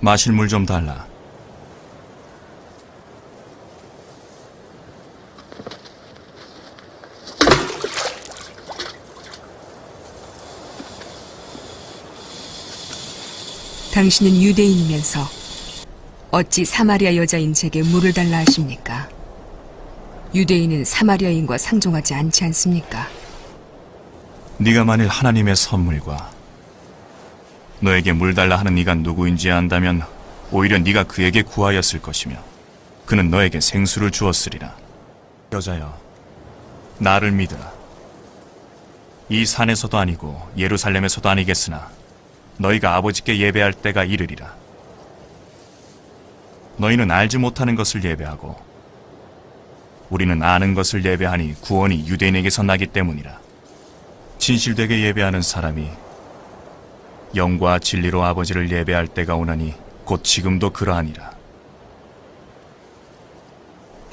마실 물 좀 달라. 당신은 유대인이면서 어찌 사마리아 여자인 제게 물을 달라 하십니까? 유대인은 사마리아인과 상종하지 않지 않습니까? 네가 만일 하나님의 선물과 너에게 물 달라 하는 이가 누구인지 안다면 오히려 네가 그에게 구하였을 것이며 그는 너에게 생수를 주었으리라. 여자여, 나를 믿으라. 이 산에서도 아니고 예루살렘에서도 아니겠으나 너희가 아버지께 예배할 때가 이르리라. 너희는 알지 못하는 것을 예배하고 우리는 아는 것을 예배하니 구원이 유대인에게서 나기 때문이라. 진실되게 예배하는 사람이 영과 진리로 아버지를 예배할 때가 오나니 곧 지금도 그러하니라.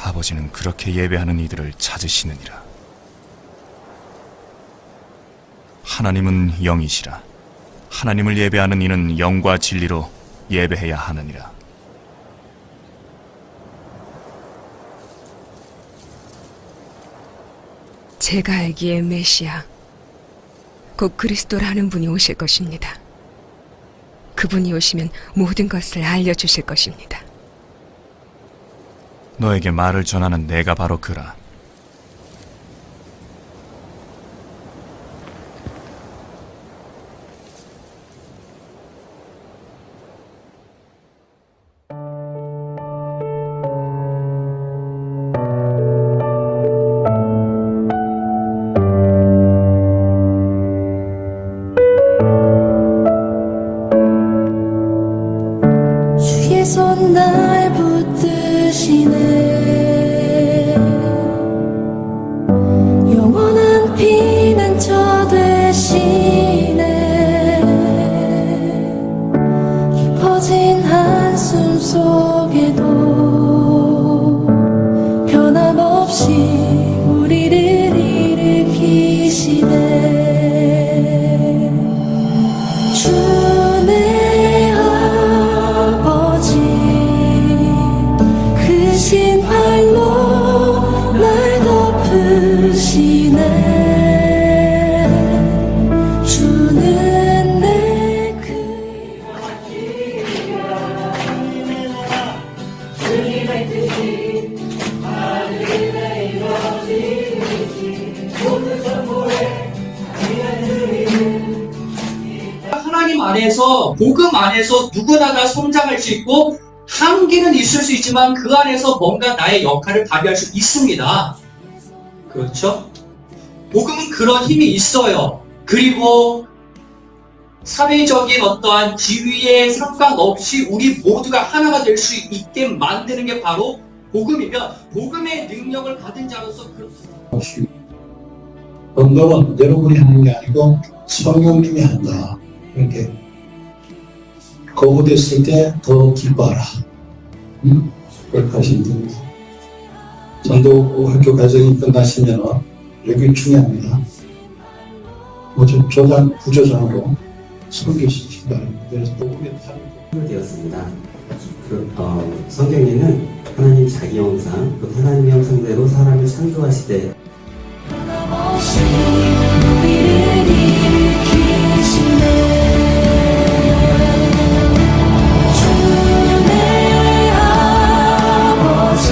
아버지는 그렇게 예배하는 이들을 찾으시느니라. 하나님은 영이시라. 하나님을 예배하는 이는 영과 진리로 예배해야 하느니라. 제가 알기에 메시아, 곧 그리스도라는 분이 오실 것입니다. 그분이 오시면 모든 것을 알려주실 것입니다. 너에게 말을 전하는 내가 바로 그라. 주의 손 날 붙드시네. 영원한 피난처 되시네. 깊어진 한숨 속에도 변함없이 우리를 일으키시네. 주내 아버지 크신 팔로 날 덮으시네. 주는 내 그 하나님 안에서, 복음 안에서 누구나 다 성장할 수 있고 한계는 있을 수 있지만 그 안에서 뭔가 나의 역할을 발휘할 수 있습니다. 그렇죠? 복음은 그런 힘이 있어요. 그리고 사회적인 어떠한 지위에 상관없이 우리 모두가 하나가 될 수 있게 만드는 게 바로 복음이면 복음의 능력을 받은 자로서 언덕은 여러분이 하는 게 아니고 성령님이 한다. 이렇게 거부됐을 때 더 기뻐하라. 그렇게 하시면 됩니다. 전도 학교 과정이 끝나시면 여기 중요합니다. 좀 부조장으로 설교시키기 바랍니다. 그래서 복음의 되었습니다. 성경에는 하나님 자기 형상, 또 하나님 형상대로 사람을 창조하시되 변함없이 우리를 일으키시네. 주내 아버지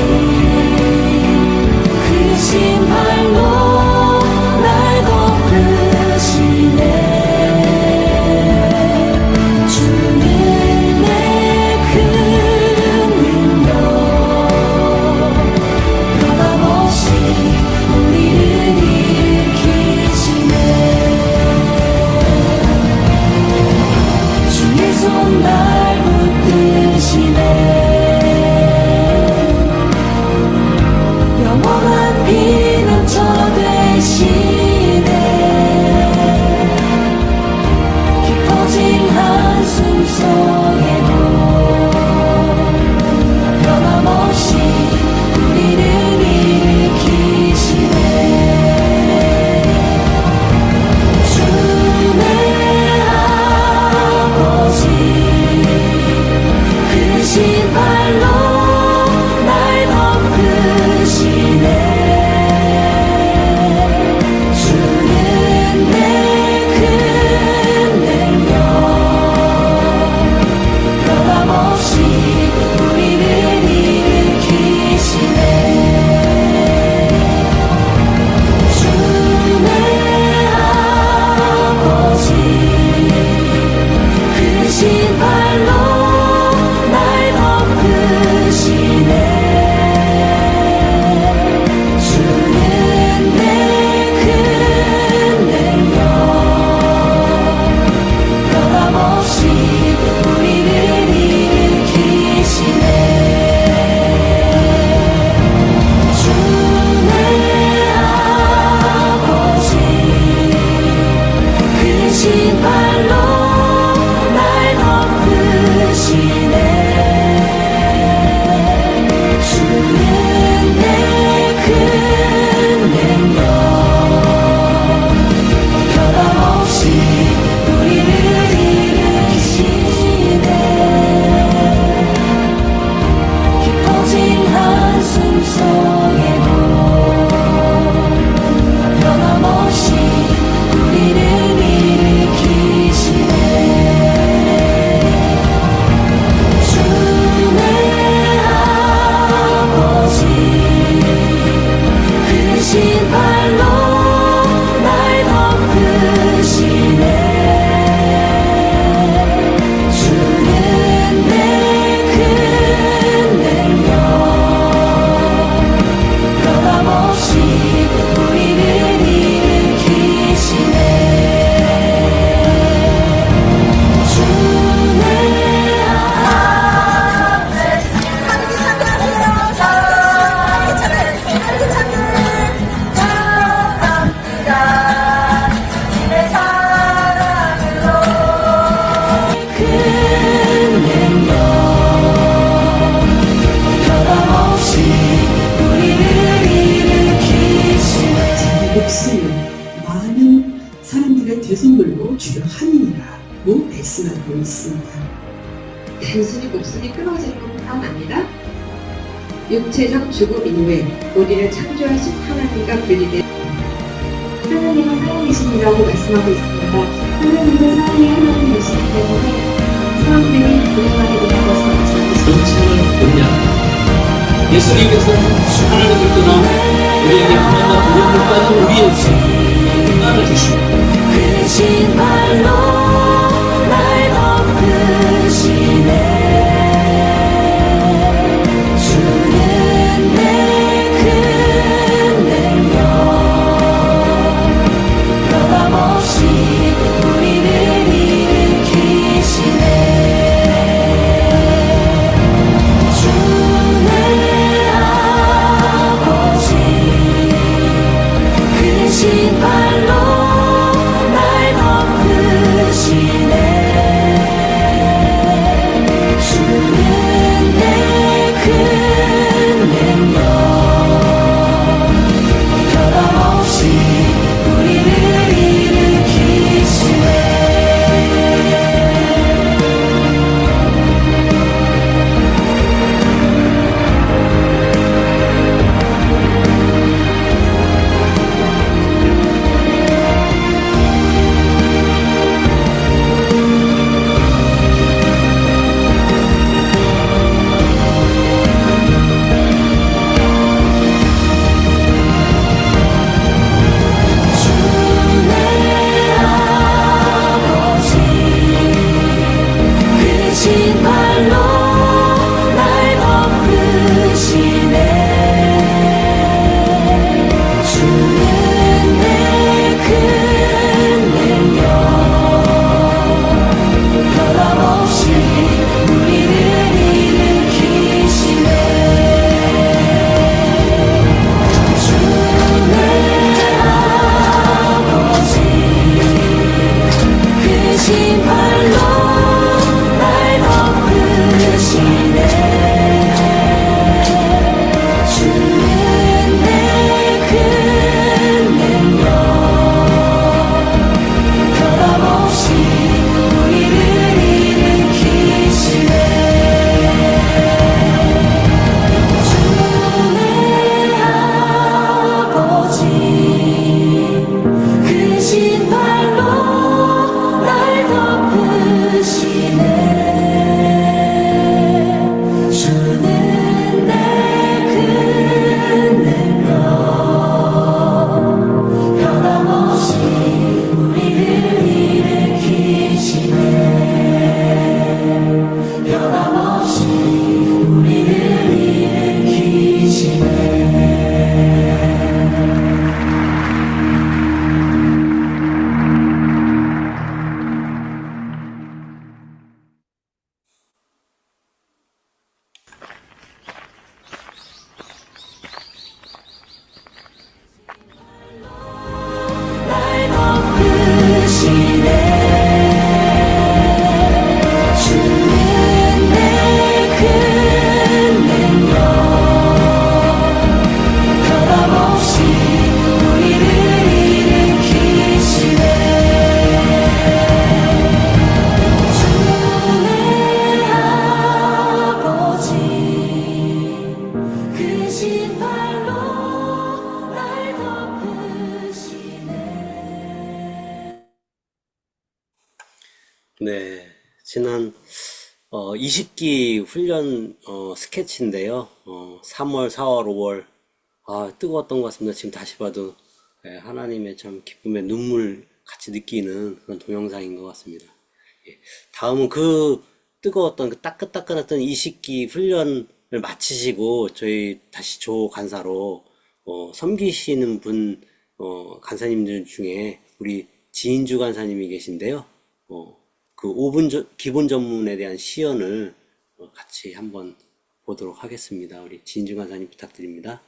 크신 팔로 날 덮으시네. 주는 내 큰 능력 변함없이 없으면 많은 사람들의 대선물로 주를 함이라고 말씀하고 있습니다. 단순히 목숨이 끊어지는 것뿐만 아니라 육체적 죽음 이후에 우리를 창조하신 하나님과 분리된 하나님은 하나님이십니다고 말씀하고 있습니다. 하나님은 사랑의 하나님이시기 때문에 사람들이 불행하게 되는 것을 말씀하고 있습니다. 전체는 뭐냐? 예수님께서 하나님을 떠나 우리에게 하나님과 부름을 받은 우리의 인간을 주시고 그 신발로 날 덮으시네. 주는 내 큰 능력 변함없이 우리를 일으키시네. 주는 아버지 그 신발로 날 덮으시네. 주는 내 큰 능력 변함없이 우리를 일으키시네. 주의 아버지 그 신발로 날 덮으시네. 주는 내 큰 능력 변함없이 우리를 일으키시네. 주의 아버지 그 신발로 날 덮으시네. 주는 내 큰 능력 변함없이 우리를 일으키시네. 주의 아버지 그 신발로 날 덮으시네. 주는 내 큰 능력 변함없이 우리를 일으키시네. 변함없이 우리를 일으키시네. 날 덮으시네. 주는 내 큰 능력 변함없이 우리를 일으키시네. 주의 아버지 그 신발로 날 덮으시네. 네, 지난 20기 훈련 스케치인데요. 3월, 4월, 5월 뜨거웠던 것 같습니다. 지금 다시 봐도 하나님의 참 기쁨의 눈물 같이 느끼는 그런 동영상인 것 같습니다. 예, 다음은 그 뜨거웠던 그 따끈따끈했던 20기 훈련을 마치시고 저희 다시 조 간사로 섬기시는 분 간사님들 중에 우리 지인주 간사님이 계신데요. 그 5분 기본 전문에 대한 시연을 같이 한번 보도록 하겠습니다. 우리 지인주 간사님 부탁드립니다.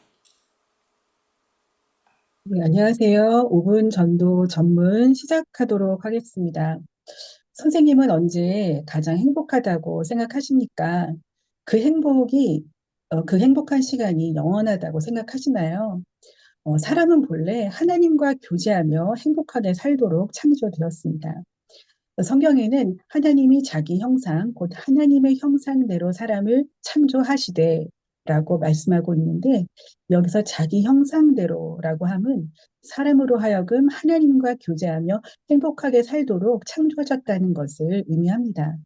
네, 안녕하세요. 5분 전도 전문 시작하도록 하겠습니다. 선생님은 언제 가장 행복하다고 생각하십니까? 그 행복한 시간이 영원하다고 생각하시나요? 사람은 본래 하나님과 교제하며 행복하게 살도록 창조되었습니다. 성경에는 하나님이 자기 형상, 곧 하나님의 형상대로 사람을 창조하시되 라고 말씀하고 있는데, 여기서 자기 형상대로라고 함은 사람으로 하여금 하나님과 교제하며 행복하게 살도록 창조하셨다는 것을 의미합니다.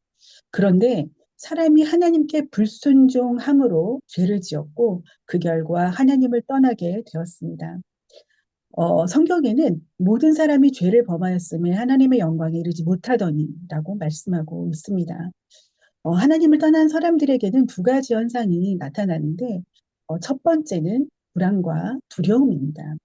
그런데 사람이 하나님께 불순종함으로 죄를 지었고 그 결과 하나님을 떠나게 되었습니다. 성경에는 모든 사람이 죄를 범하였음에 하나님의 영광에 이르지 못하더니라고 말씀하고 있습니다. 하나님을 떠난 사람들에게는 두 가지 현상이 나타나는데, 첫 번째는 불안과 두려움입니다.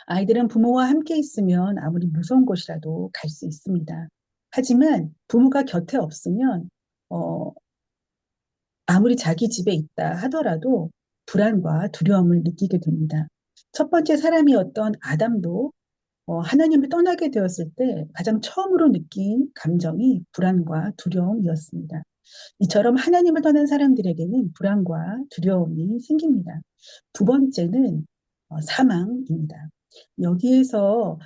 아이들은 부모와 함께 있으면 아무리 무서운 곳이라도 갈 수 있습니다. 하지만 부모가 곁에 없으면 아무리 자기 집에 있다 하더라도 불안과 두려움을 느끼게 됩니다. 첫 번째 사람이었던 아담도 하나님을 떠나게 되었을 때 가장 처음으로 느낀 감정이 불안과 두려움이었습니다. 이처럼 하나님을 떠난 사람들에게는 불안과 두려움이 생깁니다. 두 번째는 사망입니다. 여기에서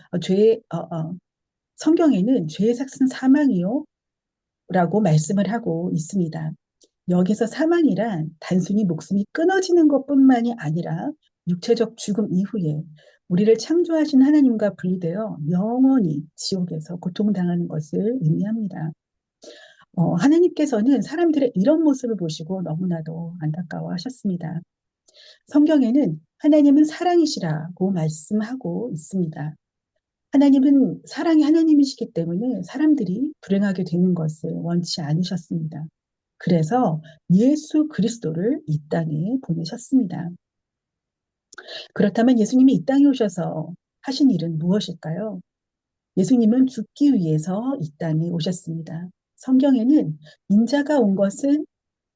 성경에는 죄의 삭은 사망이요 라고 말씀을 하고 있습니다. 여기서 사망이란 단순히 목숨이 끊어지는 것뿐만이 아니라 육체적 죽음 이후에 우리를 창조하신 하나님과 분리되어 영원히 지옥에서 고통당하는 것을 의미합니다. 하나님께서는 사람들의 이런 모습을 보시고 너무나도 안타까워하셨습니다. 성경에는 하나님은 사랑이시라고 말씀하고 있습니다. 하나님은 사랑이 하나님이시기 때문에 사람들이 불행하게 되는 것을 원치 않으셨습니다. 그래서 예수 그리스도를 이 땅에 보내셨습니다. 그렇다면 예수님이 이 땅에 오셔서 하신 일은 무엇일까요? 예수님은 죽기 위해서 이 땅에 오셨습니다. 성경에는 인자가 온 것은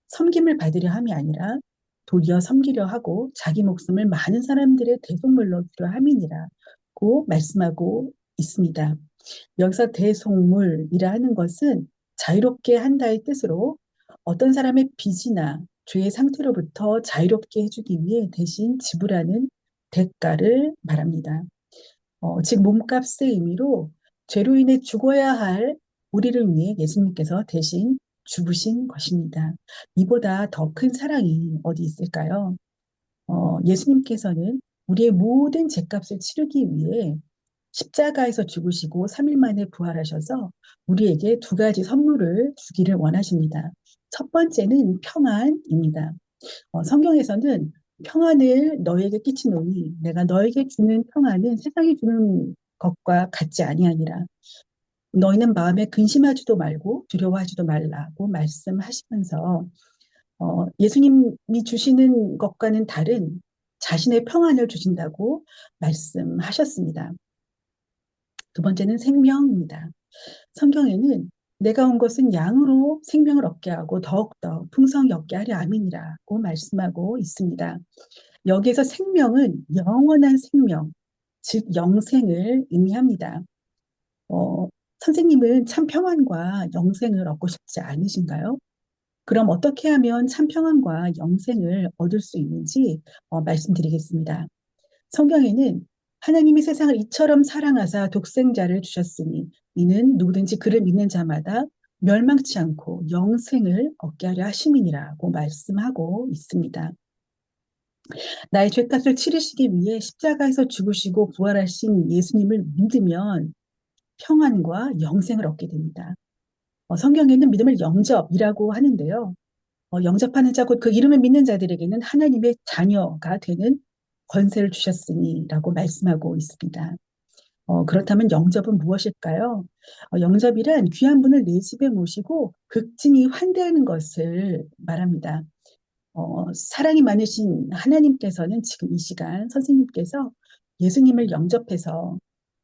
섬김을 받으려 함이 아니라 도리어 섬기려 하고 자기 목숨을 많은 사람들의 대속물로 주려 함이니라고 말씀하고 있습니다. 여기서 대속물이라 하는 것은 자유롭게 한다의 뜻으로 어떤 사람의 빚이나 죄의 상태로부터 자유롭게 해주기 위해 대신 지불하는 대가를 말합니다. 즉 몸값의 의미로 죄로 인해 죽어야 할 우리를 위해 예수님께서 대신 죽으신 것입니다. 이보다 더 큰 사랑이 어디 있을까요? 예수님께서는 우리의 모든 죄값을 치르기 위해 십자가에서 죽으시고 3일 만에 부활하셔서 우리에게 두 가지 선물을 주기를 원하십니다. 첫 번째는 평안입니다. 성경에서는 평안을 너에게 끼치노니 내가 너에게 주는 평안은 세상이 주는 것과 같지 아니하니라. 너희는 마음에 근심하지도 말고 두려워하지도 말라고 말씀하시면서 예수님이 주시는 것과는 다른 자신의 평안을 주신다고 말씀하셨습니다. 두 번째는 생명입니다. 성경에는 내가 온 것은 양으로 생명을 얻게 하고 더욱더 풍성히 얻게 하려 함이니라고 말씀하고 있습니다. 여기에서 생명은 영원한 생명, 즉 영생을 의미합니다. 선생님은 참 평안과 영생을 얻고 싶지 않으신가요? 그럼 어떻게 하면 참 평안과 영생을 얻을 수 있는지 말씀드리겠습니다. 성경에는 하나님이 세상을 이처럼 사랑하사 독생자를 주셨으니 이는 누구든지 그를 믿는 자마다 멸망치 않고 영생을 얻게 하려 하심이니라고 말씀하고 있습니다. 나의 죄값을 치르시기 위해 십자가에서 죽으시고 부활하신 예수님을 믿으면 평안과 영생을 얻게 됩니다. 성경에는 믿음을 영접이라고 하는데요. 영접하는 자, 곧 그 이름을 믿는 자들에게는 하나님의 자녀가 되는 권세를 주셨으니라고 말씀하고 있습니다. 그렇다면 영접은 무엇일까요? 영접이란 귀한 분을 내 집에 모시고 극진히 환대하는 것을 말합니다. 사랑이 많으신 하나님께서는 지금 이 시간 선생님께서 예수님을 영접해서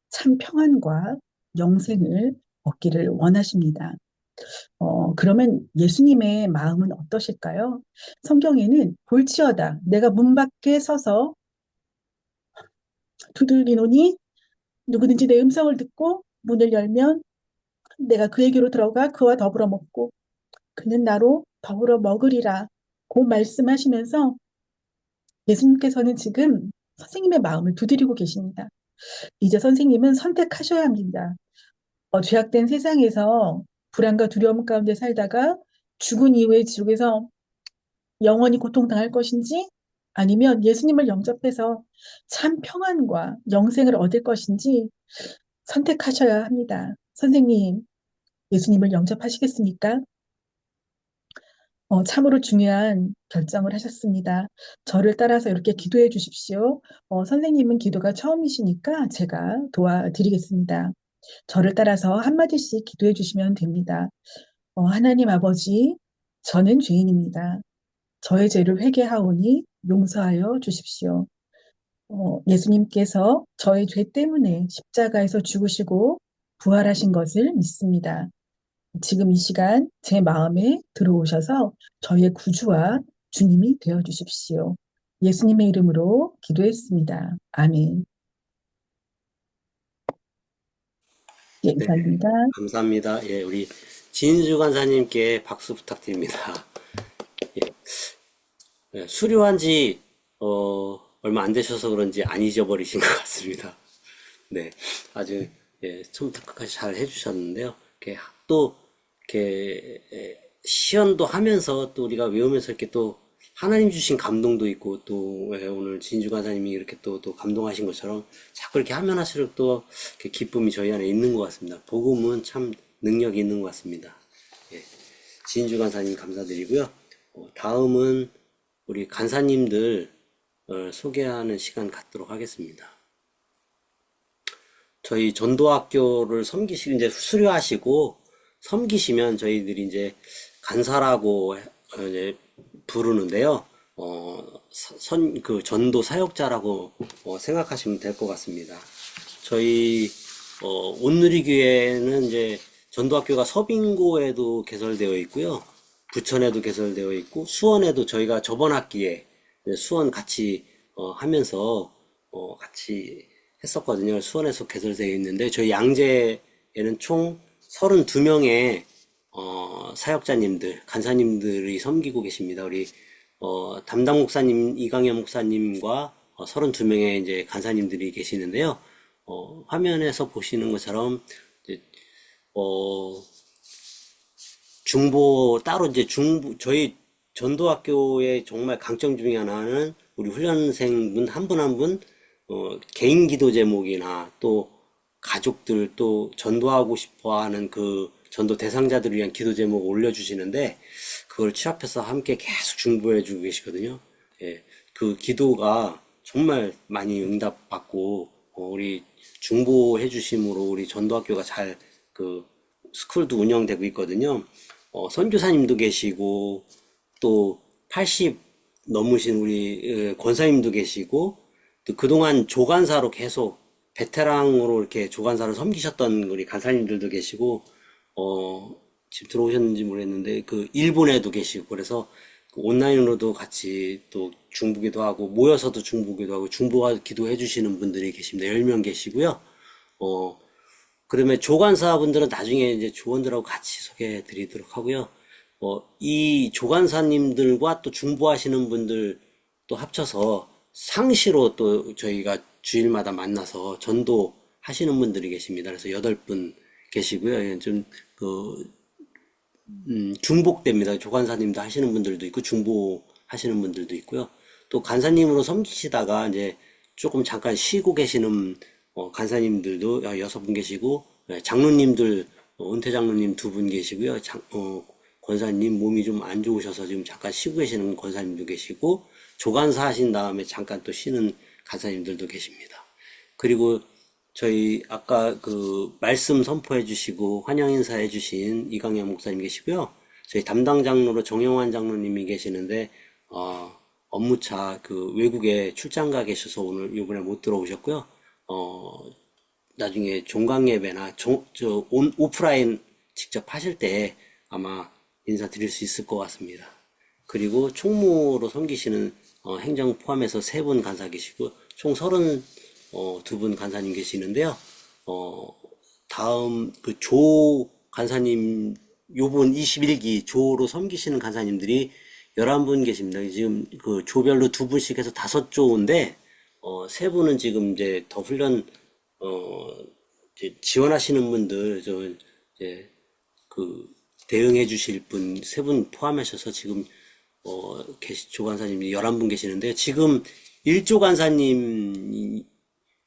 참 평안과 영생을 얻기를 원하십니다. 그러면 예수님의 마음은 어떠실까요? 성경에는 볼지어다 내가 문 밖에 서서 두들기노니 누구든지 내 음성을 듣고 문을 열면 내가 그에게로 들어가 그와 더불어 먹고 그는 나로 더불어 먹으리라 고 말씀하시면서 예수님께서는 지금 선생님의 마음을 두드리고 계십니다. 이제 선생님은 선택하셔야 합니다. 죄악된 세상에서 불안과 두려움 가운데 살다가 죽은 이후의 지옥에서 영원히 고통당할 것인지 아니면 예수님을 영접해서 참 평안과 영생을 얻을 것인지 선택하셔야 합니다. 선생님, 예수님을 영접하시겠습니까? 참으로 중요한 결정을 하셨습니다. 저를 따라서 이렇게 기도해 주십시오. 선생님은 기도가 처음이시니까 제가 도와드리겠습니다. 저를 따라서 한마디씩 기도해 주시면 됩니다. 하나님 아버지, 저는 죄인입니다. 저의 죄를 회개하오니 용서하여 주십시오. 예수님께서 저의 죄 때문에 십자가에서 죽으시고 부활하신 것을 믿습니다. 지금 이 시간 제 마음에 들어오셔서 저의 구주와 주님이 되어 주십시오. 예수님의 이름으로 기도했습니다. 아멘. 예, 네, 이상입니다. 감사합니다. 예, 우리 진주 간사님께 박수 부탁드립니다. 예, 예, 수료한 지 얼마 안 되셔서 그런지 안 잊어버리신 것 같습니다. 네, 아주 예, 처음부터 끝까지 잘 해주셨는데요. 또 이렇게 시연도 하면서 또 우리가 외우면서 이렇게 또 하나님 주신 감동도 있고 또 오늘 진주 간사님이 이렇게 또 감동하신 것처럼 자꾸 이렇게 하면 할수록 또 이렇게 기쁨이 저희 안에 있는 것 같습니다. 복음은 참 능력이 있는 것 같습니다. 예, 진주 간사님 감사드리고요. 다음은 우리 간사님들 소개하는 시간 갖도록 하겠습니다. 저희 전도학교를 섬기시고 이제 수료하시고 섬기시면 저희들이 이제 간사라고 이제 부르는데요. 그 전도 사역자라고 생각하시면 될 것 같습니다. 저희 온누리교회는 이제 전도학교가 서빙고에도 개설되어 있고요. 부천에도 개설되어 있고 수원에도 저희가 저번 학기에 수원 같이 하면서 같이 했었거든요. 수원에서 개설되어 있는데 저희 양재에는 총 32명의 사역자님들, 간사님들이 섬기고 계십니다. 우리 담당 목사님 이강현 목사님과 32명의 이제 간사님들이 계시는데요. 화면에서 보시는 것처럼 이제 중보 따로 이제 저희 전도학교의 정말 강점 중에 하나는 우리 훈련생분 한 분 한 분 개인 기도 제목이나 또 가족들 또 전도하고 싶어 하는 그 전도 대상자들을 위한 기도 제목을 올려주시는데 그걸 취합해서 함께 계속 중보해 주고 계시거든요. 예, 그 기도가 정말 많이 응답받고 우리 중보해 주심으로 우리 전도학교가 잘 그 스쿨도 운영되고 있거든요. 선교사님도 계시고 또 80 넘으신 우리 권사님도 계시고 또 그동안 조간사로 계속 베테랑으로 이렇게 조간사를 섬기셨던 우리 간사님들도 계시고 지금 들어오셨는지 모르겠는데 그 일본에도 계시고 그래서 온라인으로도 같이 또 중보기도 하고 모여서도 중보기도 하고 중보와 기도해 주시는 분들이 계십니다. 10명 계시고요. 그러면 조간사분들은 나중에 이제 조원들하고 같이 소개해 드리도록 하고요. 이 조간사님들과 또 중보하시는 분들 또 합쳐서 상시로 또 저희가 주일마다 만나서 전도 하시는 분들이 계십니다. 그래서 8분 계시고요. 좀 중복됩니다. 조간사님도 하시는 분들도 있고 중보 하시는 분들도 있고요. 또 간사님으로 섬기시다가 이제 조금 잠깐 쉬고 계시는 간사님들도 6분 계시고 장로님들 은퇴 장로님 2분 계시고요. 권사님 몸이 좀 안 좋으셔서 지금 잠깐 쉬고 계시는 권사님도 계시고 조간사 하신 다음에 잠깐 또 쉬는 간사님들도 계십니다. 그리고 저희 아까 그 말씀 선포해 주시고 환영 인사해 주신 이강현 목사님 계시고요. 저희 담당 장로로 정영환 장로님이 계시는데 업무차 그 외국에 출장 가 계셔서 오늘 이번에 못 들어오셨고요. 나중에 종강 예배나 오프라인 직접 하실 때 아마 인사드릴 수 있을 것 같습니다. 그리고 총무로 섬기시는 행정 포함해서 3분 간사 계시고 총 32분 간사님 계시는데요. 다음 그 조 간사님 요번 21기 조로 섬기시는 간사님들이 11분 계십니다. 지금 그 조별로 2분씩 해서 5조인데 세 분은 지금 이제 더 훈련, 이제 지원하시는 분들, 이제 대응해 주실 분 세 분 포함하셔서 지금, 조간사님이 11분 계시는데, 지금 1조 간사님,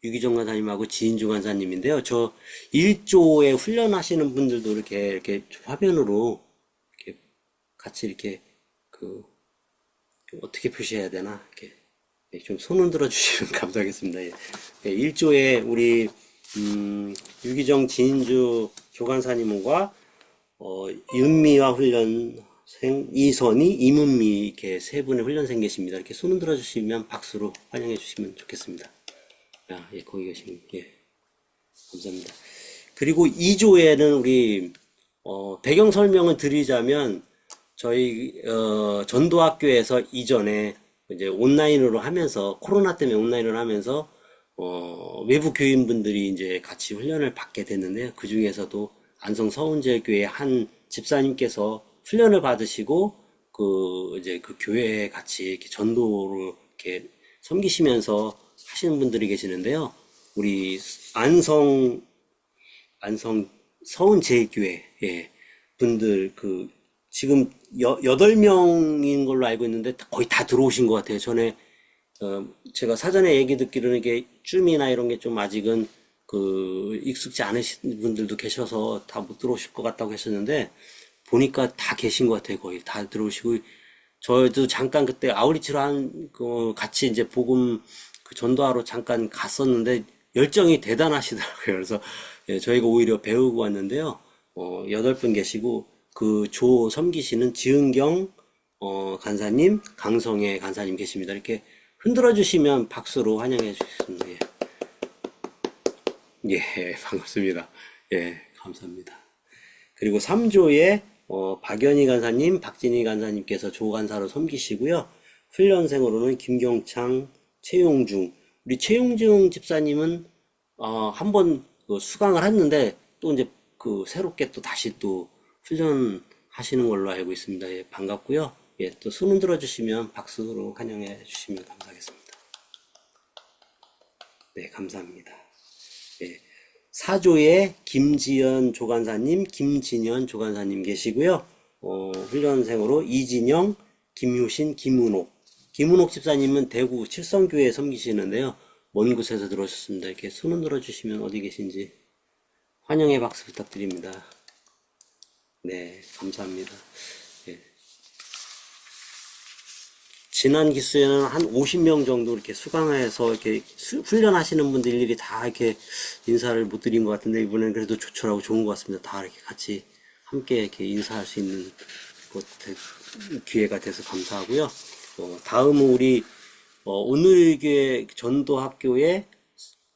유기정 간사님하고 지인조 간사님인데요. 저 1조에 훈련하시는 분들도 이렇게 화면으로 이렇게 같이 이렇게 어떻게 표시해야 되나? 이렇게 좀 손 흔들어 주시면 감사하겠습니다. 예. 1조에 우리, 유기정 지인조 조간사님과, 윤미화 훈련생, 이선희, 이문미, 이렇게 세 분의 훈련생 계십니다. 이렇게 손 흔들어 주시면 박수로 환영해 주시면 좋겠습니다. 예, 거기 계시면, 예. 감사합니다. 그리고 2조에는 우리, 배경 설명을 드리자면, 저희, 전도학교에서 이전에 이제 온라인으로 하면서, 코로나 때문에 온라인으로 하면서, 외부 교인분들이 이제 같이 훈련을 받게 됐는데요. 그 중에서도 안성 서운제교회 한 집사님께서 훈련을 받으시고, 이제 그 교회에 같이 이렇게 전도를 이렇게 섬기시면서 하시는 분들이 계시는데요. 우리 안성 서운제교회, 예, 분들, 지금 8명인 걸로 알고 있는데 거의 다 들어오신 것 같아요. 전에, 제가 사전에 얘기 듣기로는 이게 줌이나 이런 게 좀 아직은 익숙지 않으신 분들도 계셔서 다 못 들어오실 것 같다고 하셨는데, 보니까 다 계신 것 같아요. 거의 다 들어오시고, 저도 잠깐 그때 아우리치로 같이 이제 복음 전도하러 잠깐 갔었는데, 열정이 대단하시더라고요. 그래서, 예, 저희가 오히려 배우고 왔는데요. 8분 계시고, 조 섬기시는 지은경, 간사님, 강성애 간사님 계십니다. 이렇게 흔들어 주시면 박수로 환영해 주시겠습니다. 예. 예, 반갑습니다. 예, 감사합니다. 그리고 3조에, 박연희 간사님, 박진희 간사님께서 조간사로 섬기시고요. 훈련생으로는 김경창, 최용중, 우리 최용중 집사님은, 한번 수강을 했는데, 또 이제 새롭게 또 다시 또 훈련하시는 걸로 알고 있습니다. 예, 반갑고요. 예, 또 손 흔들어 주시면 박수로 환영해 주시면 감사하겠습니다. 네, 감사합니다. 예, 4조에 김지연 조간사님, 김진현 조간사님 계시고요. 훈련생으로 이진영, 김효신, 김은옥 집사님은 대구 칠성교회에 섬기시는데요. 먼 곳에서 들어오셨습니다. 이렇게 손 흔들어 주시면 어디 계신지 환영의 박수 부탁드립니다. 네, 감사합니다. 예. 지난 기수에는 한 50명 정도 이렇게 수강해서 이렇게 훈련하시는 분들 일일이 다 이렇게 인사를 못 드린 것 같은데, 이번엔 그래도 조촐하고 좋은 것 같습니다. 다 이렇게 같이 함께 이렇게 인사할 수 있는 기회가 돼서 감사하고요. 다음은 우리, 오늘교회 전도학교의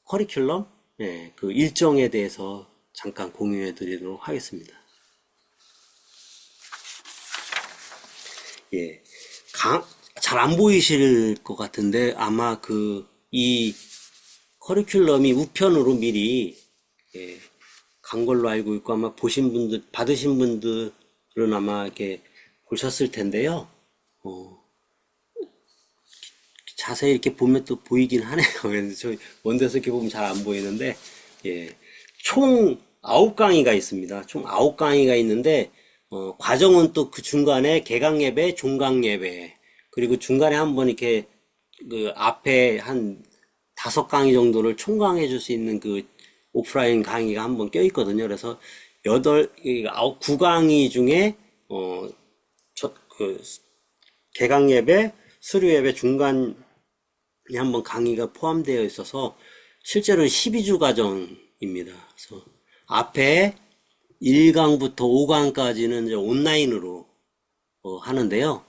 커리큘럼, 예, 일정에 대해서 잠깐 공유해 드리도록 하겠습니다. 예. 잘 안 보이실 것 같은데, 아마 이 커리큘럼이 우편으로 미리, 예, 간 걸로 알고 있고, 아마 받으신 분들은 아마 이렇게 보셨을 텐데요. 자세히 이렇게 보면 또 보이긴 하네요. 그래서 저희 먼 데서 이렇게 보면 잘 안 보이는데, 예. 총 9강의가 있습니다. 총 9강의가 있는데, 과정은 또 그 중간에 개강예배, 종강예배, 그리고 중간에 한번 이렇게 앞에 한 5강의 정도를 총강해 줄 수 있는 오프라인 강의가 한번 껴 있거든요. 그래서 9강의 중에 개강예배, 수료예배 중간에 한번 강의가 포함되어 있어서 실제로 12주 과정입니다. 그래서 앞에 1강부터 5강까지는 이제 온라인으로 하는데요.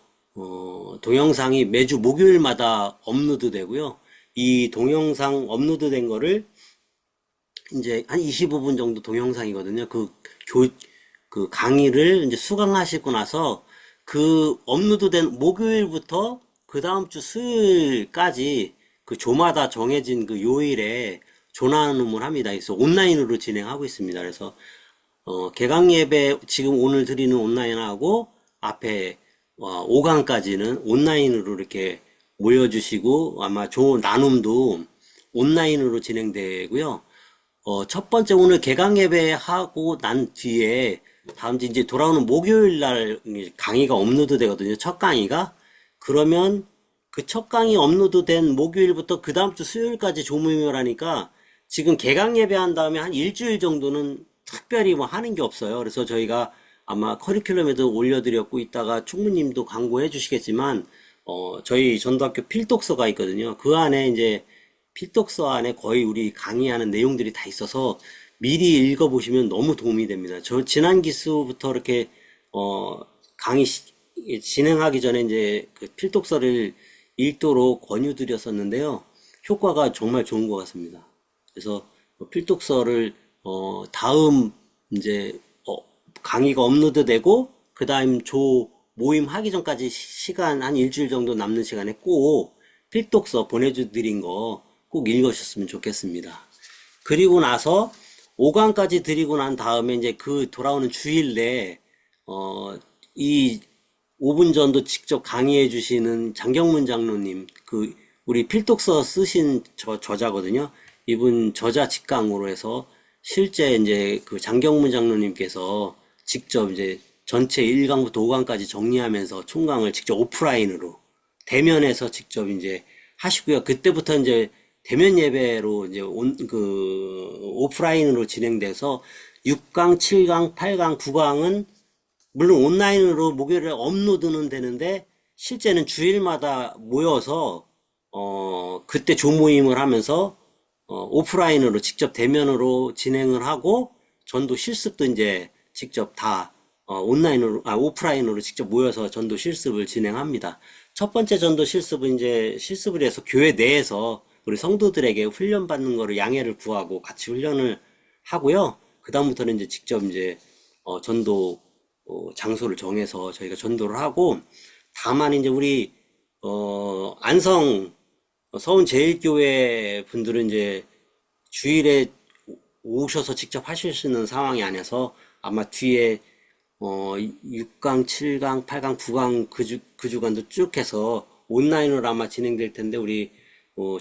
동영상이 매주 목요일마다 업로드 되고요. 이 동영상 업로드 된 거를 이제 한 25분 정도 동영상이거든요. 그 강의를 이제 수강하시고 나서 업로드된 목요일부터 그 다음 주 수요일까지 조마다 정해진 요일에 조나눔을 합니다. 그래서 온라인으로 진행하고 있습니다. 그래서 개강 예배 지금 오늘 드리는 온라인하고 앞에 5강까지는 온라인으로 이렇게 모여주시고 아마 좋은 나눔도 온라인으로 진행되고요. 첫 번째 오늘 개강 예배하고 난 뒤에 다음 주 이제 돌아오는 목요일 날 강의가 업로드 되거든요. 첫 강의가. 그러면 그 첫 강의 업로드 된 목요일부터 그 다음 주 수요일까지 조모임을 하니까 지금 개강 예배한 다음에 한 일주일 정도는 특별히 뭐 하는 게 없어요. 그래서 저희가 아마 커리큘럼에도 올려드렸고 이따가 총무님도 광고해 주시겠지만 저희 전도학교 필독서가 있거든요. 그 안에 이제 필독서 안에 거의 우리 강의하는 내용들이 다 있어서 미리 읽어보시면 너무 도움이 됩니다. 저 지난 기수부터 이렇게 강의 진행하기 전에 이제 그 필독서를 읽도록 권유드렸었는데요. 효과가 정말 좋은 것 같습니다. 그래서 필독서를 다음 이제 강의가 업로드되고 그 다음 조 모임 하기 전까지 시간 한 일주일 정도 남는 시간에 꼭 필독서 보내드린 거 꼭 읽으셨으면 좋겠습니다. 그리고 나서 5강까지 드리고 난 다음에 이제 그 돌아오는 주일 내에 이 5분 전도 직접 강의해 주시는 장경문 장로님, 그 우리 필독서 쓰신 저자거든요. 이분 저자 직강으로 해서 실제 이제 그 장경문 장로님께서 직접 이제 전체 1강부터 5강까지 정리하면서 총강을 직접 오프라인으로 대면에서 직접 이제 하시고요. 그때부터 이제 대면 예배로 이제 오프라인으로 진행돼서 6강, 7강, 8강, 9강은 물론 온라인으로 목요일에 업로드는 되는데 실제는 주일마다 모여서 그때 조모임을 하면서 오프라인으로 직접 대면으로 진행을 하고 전도 실습도 이제 직접 다 오프라인으로 직접 모여서 전도 실습을 진행합니다. 첫 번째 전도 실습은 이제 실습을 해서 교회 내에서 우리 성도들에게 훈련 받는 거를 양해를 구하고 같이 훈련을 하고요. 그 다음부터는 이제 직접 이제 전도 장소를 정해서 저희가 전도를 하고, 다만 이제 우리 안성 서운제일교회 분들은 이제 주일에 오셔서 직접 하실 수 있는 상황이 아니어서 아마 뒤에 6강, 7강, 8강, 9강 그 주간도 쭉 해서 온라인으로 아마 진행될 텐데 우리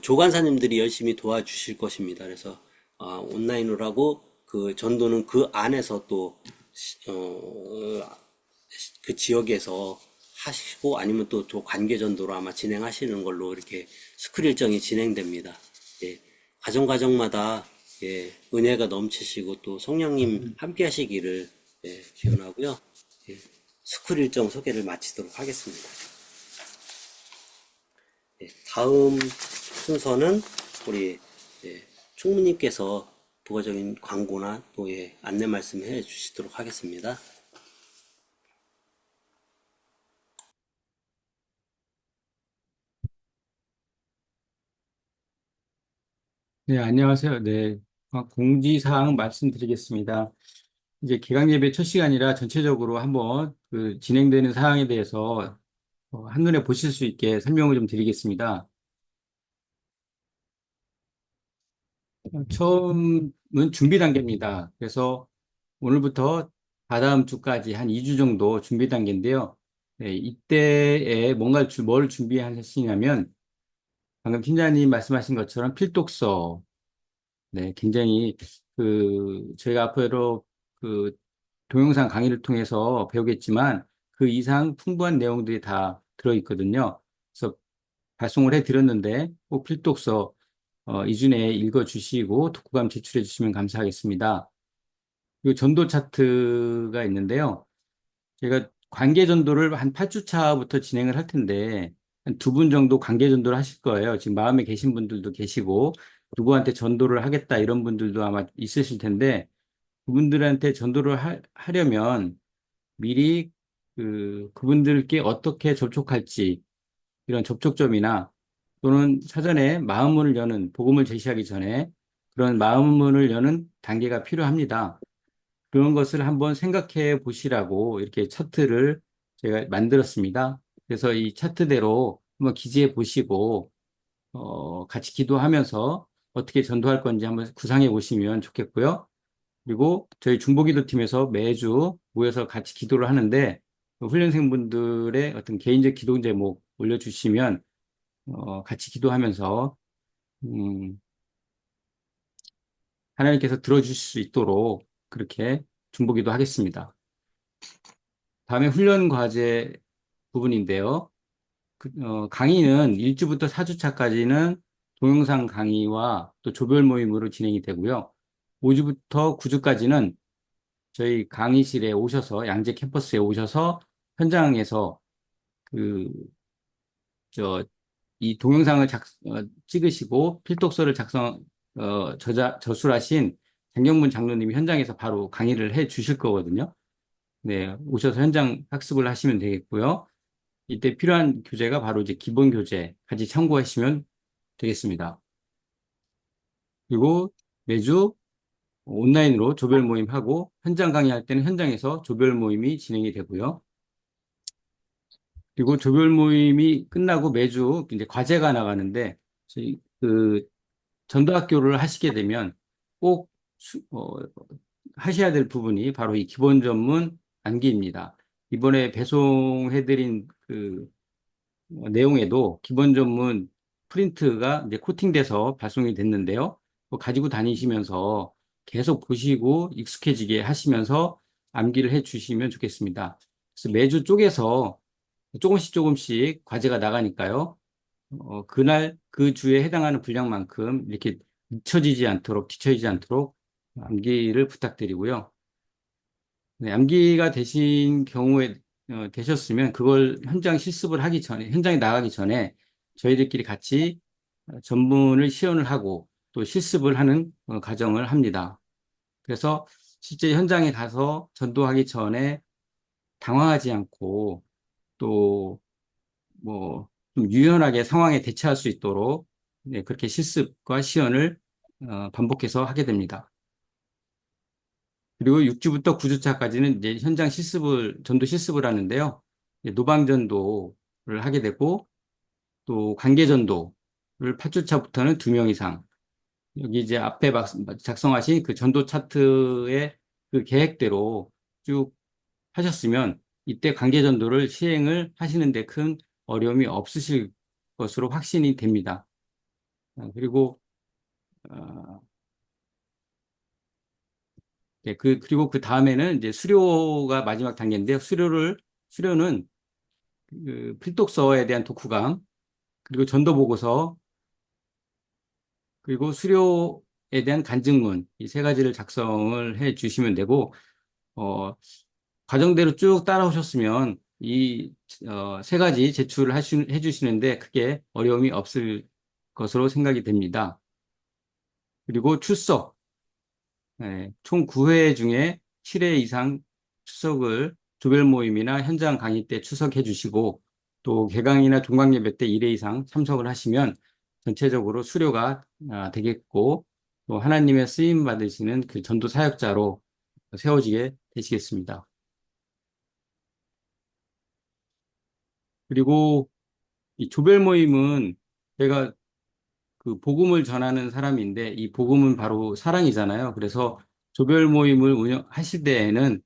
조간사님들이 열심히 도와주실 것입니다. 그래서 온라인으로 하고 그 전도는 그 안에서 또 그 지역에서 하시고 아니면 또 관계 전도로 아마 진행하시는 걸로 이렇게 스쿨 일정이 진행됩니다. 예, 과정마다 예, 은혜가 넘치시고 또 성령님 함께 하시기를 예, 기원하고요. 예, 스쿨 일정 소개를 마치도록 하겠습니다. 예, 다음 순서는 우리 총무님께서 부가적인 광고나 또 안내 말씀해 주시도록 하겠습니다. 네, 안녕하세요. 네, 공지사항 말씀드리겠습니다. 이제 개강 예배 첫 시간이라 전체적으로 한번 그 진행되는 사항에 대해서 한눈에 보실 수 있게 설명을 좀 드리겠습니다. 처음은 준비 단계입니다. 그래서 오늘부터 다다음 주까지 한 2주 정도 준비 단계인데요. 네, 이때에 뭘 준비하시냐면 방금 팀장님 말씀하신 것처럼 필독서, 네, 굉장히 저희가 앞으로 동영상 강의를 통해서 배우겠지만 그 이상 풍부한 내용들이 다 들어있거든요. 그래서 발송을 해드렸는데 꼭 필독서 2주 내에 읽어주시고 독후감 제출해 주시면 감사하겠습니다. 그리고 전도 차트가 있는데요. 제가 관계 전도를 한 8주차부터 진행을 할 텐데 한 2분 정도 관계 전도를 하실 거예요. 지금 마음에 계신 분들도 계시고 누구한테 전도를 하겠다 이런 분들도 아마 있으실 텐데 그분들한테 전도를 하려면 미리 그분들께 어떻게 접촉할지 이런 접촉점이나 또는 사전에 마음문을 여는 복음을 제시하기 전에 그런 마음문을 여는 단계가 필요합니다. 그런 것을 한번 생각해 보시라고 이렇게 차트를 제가 만들었습니다. 그래서 이 차트대로 한번 기재해 보시고 같이 기도하면서 어떻게 전도할 건지 한번 구상해 보시면 좋겠고요. 그리고 저희 중보기도팀에서 매주 모여서 같이 기도를 하는데 훈련생분들의 어떤 개인적 기도 제목 올려주시면 같이 기도하면서 하나님께서 들어주실 수 있도록 그렇게 중보기도 하겠습니다. 다음에 훈련 과제 부분인데요. 강의는 1주부터 4주차까지는 동영상 강의와 또 조별 모임으로 진행이 되고요. 5주부터 9주까지는 저희 강의실에 오셔서, 양재 캠퍼스에 오셔서 현장에서 이 동영상을 찍으시고 필독서를 저술하신 장경문 장로님이 현장에서 바로 강의를 해 주실 거거든요. 네, 오셔서 현장 학습을 하시면 되겠고요. 이때 필요한 교재가 바로 이제 기본 교재 같이 참고하시면 되겠습니다. 그리고 매주 온라인으로 조별 모임하고 현장 강의할 때는 현장에서 조별 모임이 진행이 되고요. 그리고 조별 모임이 끝나고 매주 이제 과제가 나가는데 저희 전도학교를 하시게 되면 꼭 하셔야 될 부분이 바로 이 기본 전문 암기입니다. 이번에 배송해드린 내용에도 기본 전문 프린트가 이제 코팅돼서 발송이 됐는데요. 가지고 다니시면서 계속 보시고 익숙해지게 하시면서 암기를 해 주시면 좋겠습니다. 그래서 매주 쪼개서 조금씩 과제가 나가니까요. 그날 그 주에 해당하는 분량만큼 이렇게 뒤처지지 않도록 암기를 부탁드리고요. 네, 암기가 되신 경우에 되셨으면 그걸 현장에 나가기 전에 저희들끼리 같이 전문을 시연을 하고 또 실습을 하는 과정을 합니다. 그래서 실제 현장에 가서 전도하기 전에 당황하지 않고 또 좀 유연하게 상황에 대처할 수 있도록 네, 그렇게 실습과 시연을 반복해서 하게 됩니다. 그리고 6주부터 9주차까지는 이제 현장 전도 실습을 하는데요. 노방전도를 하게 되고 또 관계전도를 8주차부터는 2명 이상. 여기 이제 앞에 작성하신 그 전도 차트의 그 계획대로 쭉 하셨으면 이때 관계전도를 시행을 하시는데 큰 어려움이 없으실 것으로 확신이 됩니다. 그리고 네, 그리고 그 다음에는 이제 수료가 마지막 단계인데요. 수료는 필독서에 대한 독후감, 그리고 전도 보고서, 그리고 수료에 대한 간증문, 이 세 가지를 작성을 해 주시면 되고, 과정대로 쭉 따라오셨으면 이 세 가지 제출을 해 주시는데 크게 어려움이 없을 것으로 생각이 됩니다. 그리고 출석, 네, 총 9회 중에 7회 이상 출석을 조별 모임이나 현장 강의 때 출석해 주시고 또 개강이나 종강 예배 때 1회 이상 참석을 하시면 전체적으로 수료가 되겠고 또 하나님의 쓰임 받으시는 그 전도 사역자로 세워지게 되시겠습니다. 그리고 이 조별 모임은 제가 그 복음을 전하는 사람인데 이 복음은 바로 사랑이잖아요. 그래서 조별 모임을 운영하실 때에는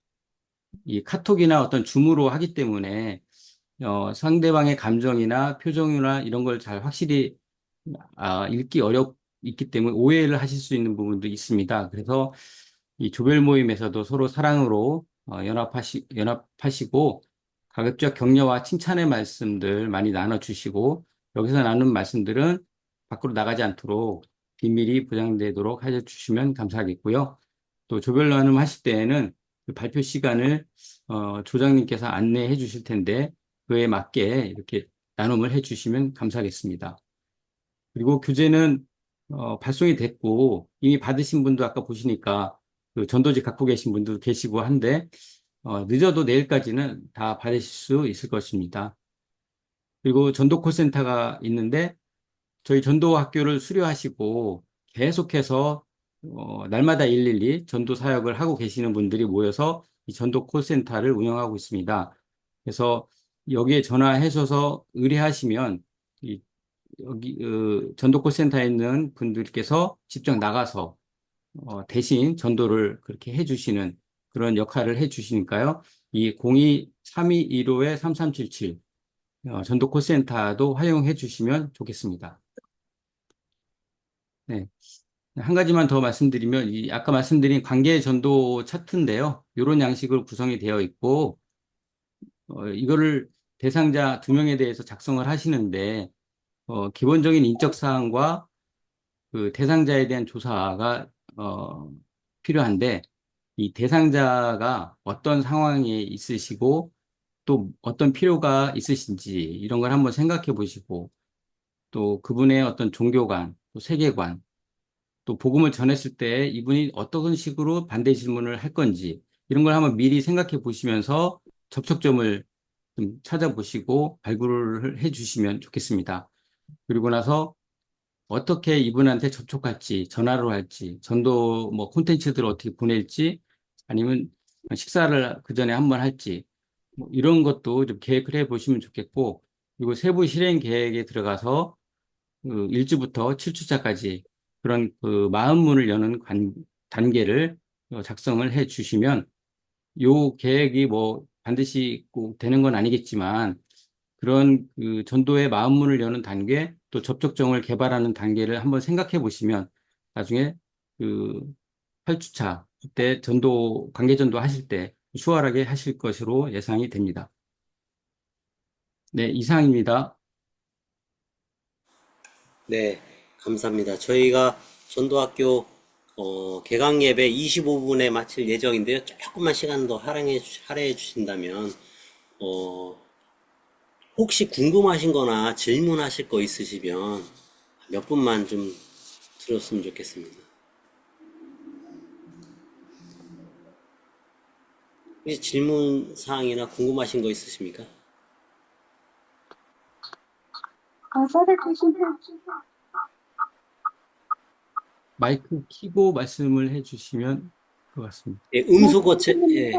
이 카톡이나 어떤 줌으로 하기 때문에 상대방의 감정이나 표정이나 이런 걸 잘 확실히 읽기 있기 때문에 오해를 하실 수 있는 부분도 있습니다. 그래서 이 조별 모임에서도 서로 사랑으로 연합하시고 가급적 격려와 칭찬의 말씀들 많이 나눠주시고 여기서 나눈 말씀들은 밖으로 나가지 않도록 비밀이 보장되도록 해주시면 감사하겠고요. 또 조별 나눔 하실 때에는 그 발표 시간을 조장님께서 안내해 주실 텐데 그에 맞게 이렇게 나눔을 해 주시면 감사하겠습니다. 그리고 교재는 발송이 됐고 이미 받으신 분도 아까 보시니까 그 전도지 갖고 계신 분도 계시고 한데 늦어도 내일까지는 다 받으실 수 있을 것입니다. 그리고 전도 콜센터가 있는데 저희 전도 학교를 수료하시고 계속해서 날마다 112 전도 사역을 하고 계시는 분들이 모여서 이 전도 콜센터를 운영하고 있습니다. 그래서 여기에 전화하셔서 의뢰하시면 여기 전도 콜센터에 있는 분들께서 직접 나가서 대신 전도를 그렇게 해주시는 그런 역할을 해주시니까요. 이 02-3215-3377 전도 콜센터도 활용해 주시면 좋겠습니다. 네. 한 가지만 더 말씀드리면, 아까 말씀드린 관계 전도 차트인데요. 이런 양식으로 구성이 되어 있고, 이거를 대상자 2명에 대해서 작성을 하시는데, 기본적인 인적 사항과 그 대상자에 대한 조사가, 필요한데, 이 대상자가 어떤 상황에 있으시고, 또 어떤 필요가 있으신지, 이런 걸 한번 생각해 보시고, 또 그분의 어떤 종교관, 또 세계관, 또 복음을 전했을 때 이분이 어떤 식으로 반대 질문을 할 건지 이런 걸 한번 미리 생각해 보시면서 접촉점을 좀 찾아보시고 발굴을 해 주시면 좋겠습니다. 그리고 나서 어떻게 이분한테 접촉할지, 전화로 할지, 전도 뭐 콘텐츠들을 어떻게 보낼지, 아니면 식사를 그 전에 한번 할지, 뭐 이런 것도 좀 계획을 해 보시면 좋겠고, 그리고 세부 실행 계획에 들어가서 그 1주부터 7주차까지 그런 그 마음문을 여는 단계를 작성을 해 주시면 요 계획이 뭐 반드시 꼭 되는 건 아니겠지만 그런 그 전도의 마음문을 여는 단계 또 접촉점을 개발하는 단계를 한번 생각해 보시면 나중에 그 8주차 때 전도 관계 전도 하실 때 수월하게 하실 것으로 예상이 됩니다. 네, 이상입니다. 네, 감사합니다. 저희가 전도학교 개강 예배 25분에 마칠 예정인데요. 조금만 시간 더 할애해 주신다면 혹시 궁금하신 거나 질문하실 거 있으시면 몇 분만 좀 들었으면 좋겠습니다. 혹시 질문 사항이나 궁금하신 거 있으십니까? 마이크 켜고 말씀을 해주시면 것 같습니다. 예, 음소거 예.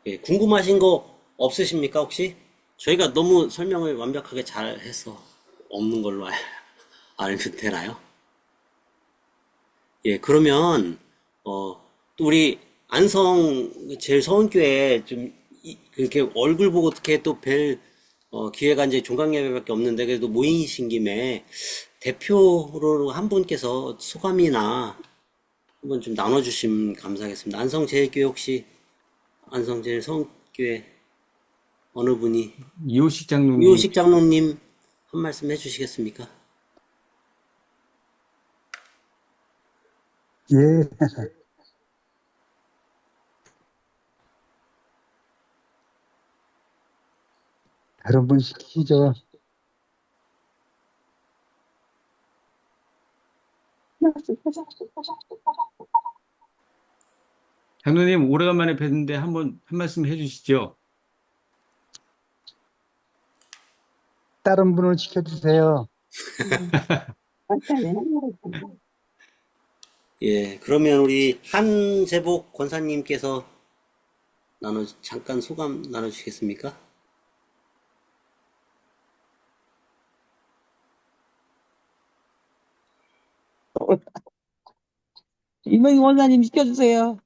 예, 궁금하신 거 없으십니까, 혹시? 저희가 너무 설명을 완벽하게 잘 해서 없는 걸로 알면 되나요? 예, 그러면, 또 우리 안성 제일 서원교회 좀, 그렇게 얼굴 보고 어떻게 또 뵐, 기회가 이제 종강예배밖에 없는데, 그래도 모이신 김에 대표로 한 분께서 소감이나 한번 좀 나눠주시면 감사하겠습니다. 안성 제일교회 혹시, 안성 제일 서원교회 어느 분이? 이호식 장로님. 이호식 장로님 한 말씀 해주시겠습니까? 예. 다른 분 시키죠. 장로님 오래간만에 뵀는데 한 말씀 해주시죠. 다른 분을 시켜주세요. 예, 그러면 우리 한재복 권사님께서 잠깐 소감 나눠주시겠습니까? 이명희 원사님 시켜주세요.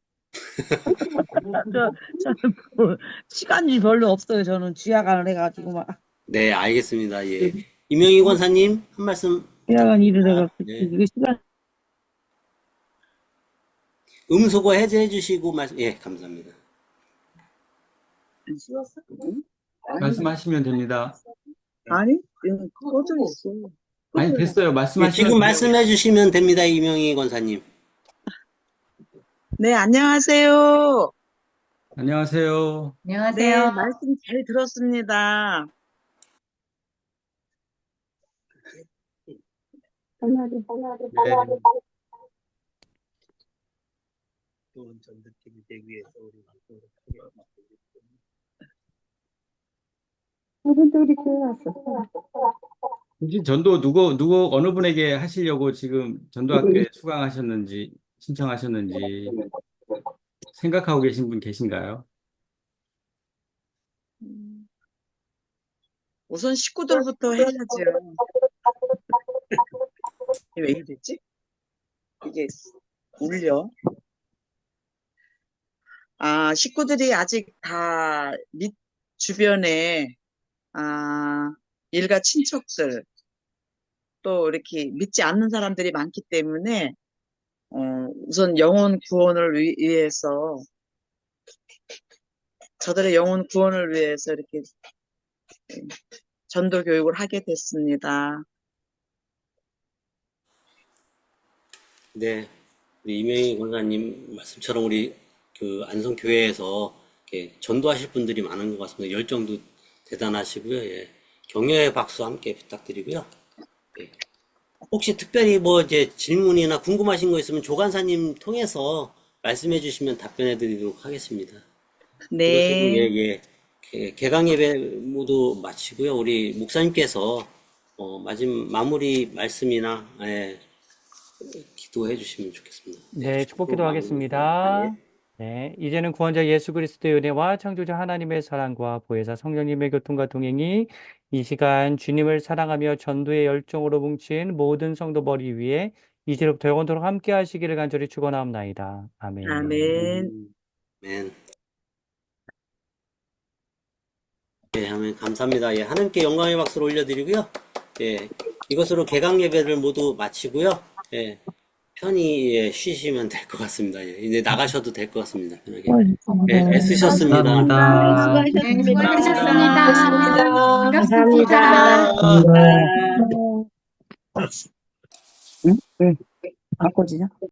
저는 뭐 시간이 별로 없어요. 저는 지하관을 해가지고 막. 네, 알겠습니다. 예. 이명희 권사님 한 말씀. 지하관 일을 해가지고 네. 이거 시간. 음소거 해제해 주시고 예, 감사합니다. 말씀하시면 됩니다. 아니, 꺼져 있어. 아니, 됐어요. 예, 말씀하시면 지금 돼요. 말씀해 주시면 됩니다, 이명희 권사님. 네, 안녕하세요. 안녕하세요. 네, 말씀 잘 들었습니다. 네. 좋은 전도팀이 되기 위해서 우리 혹시 전도 누구 어느 분에게 하시려고 지금 전도학교에 수강하셨는지 신청하셨는지 생각하고 계신 분 계신가요? 우선 식구들부터 해야죠. 왜 이랬지? 이게 울려. 식구들이 아직 다 주변에, 일가 친척들, 또 이렇게 믿지 않는 사람들이 많기 때문에, 우선 영혼 구원을 위해서, 저들의 영혼 구원을 위해서 이렇게 전도 교육을 하게 됐습니다. 네, 우리 이명희 권사님 말씀처럼 우리 그 안성교회에서 이렇게 전도하실 분들이 많은 것 같습니다. 열정도 대단하시고요. 예. 격려의 박수 함께 부탁드리고요. 예. 혹시 특별히 뭐 이제 질문이나 궁금하신 거 있으면 조간사님 통해서 말씀해 주시면 답변해 드리도록 하겠습니다. 네. 예. 개강 예배 모두 마치고요. 우리 목사님께서 마무리 말씀이나 기도해 주시면 좋겠습니다. 네, 축복 기도하겠습니다. 네, 이제는 구원자 예수 그리스도의 은혜와 창조자 하나님의 사랑과 보혜사 성령님의 교통과 동행이 이 시간 주님을 사랑하며 전도의 열정으로 뭉친 모든 성도 머리 위에 이제로부터 영원토록 함께 하시기를 간절히 축원하옵나이다. 아멘. 아멘. 아멘. 네, 아멘. 감사합니다. 예, 하나님께 영광의 박수를 올려드리고요. 예, 이것으로 개강 예배를 모두 마치고요. 예, 편히 쉬시면 될 것 같습니다. 예, 이제 나가셔도 될 것 같습니다. 편하게. 예, 애쓰셨습니다. 수고하셨습니다. 반갑습니다. 응? 안 꺼지냐?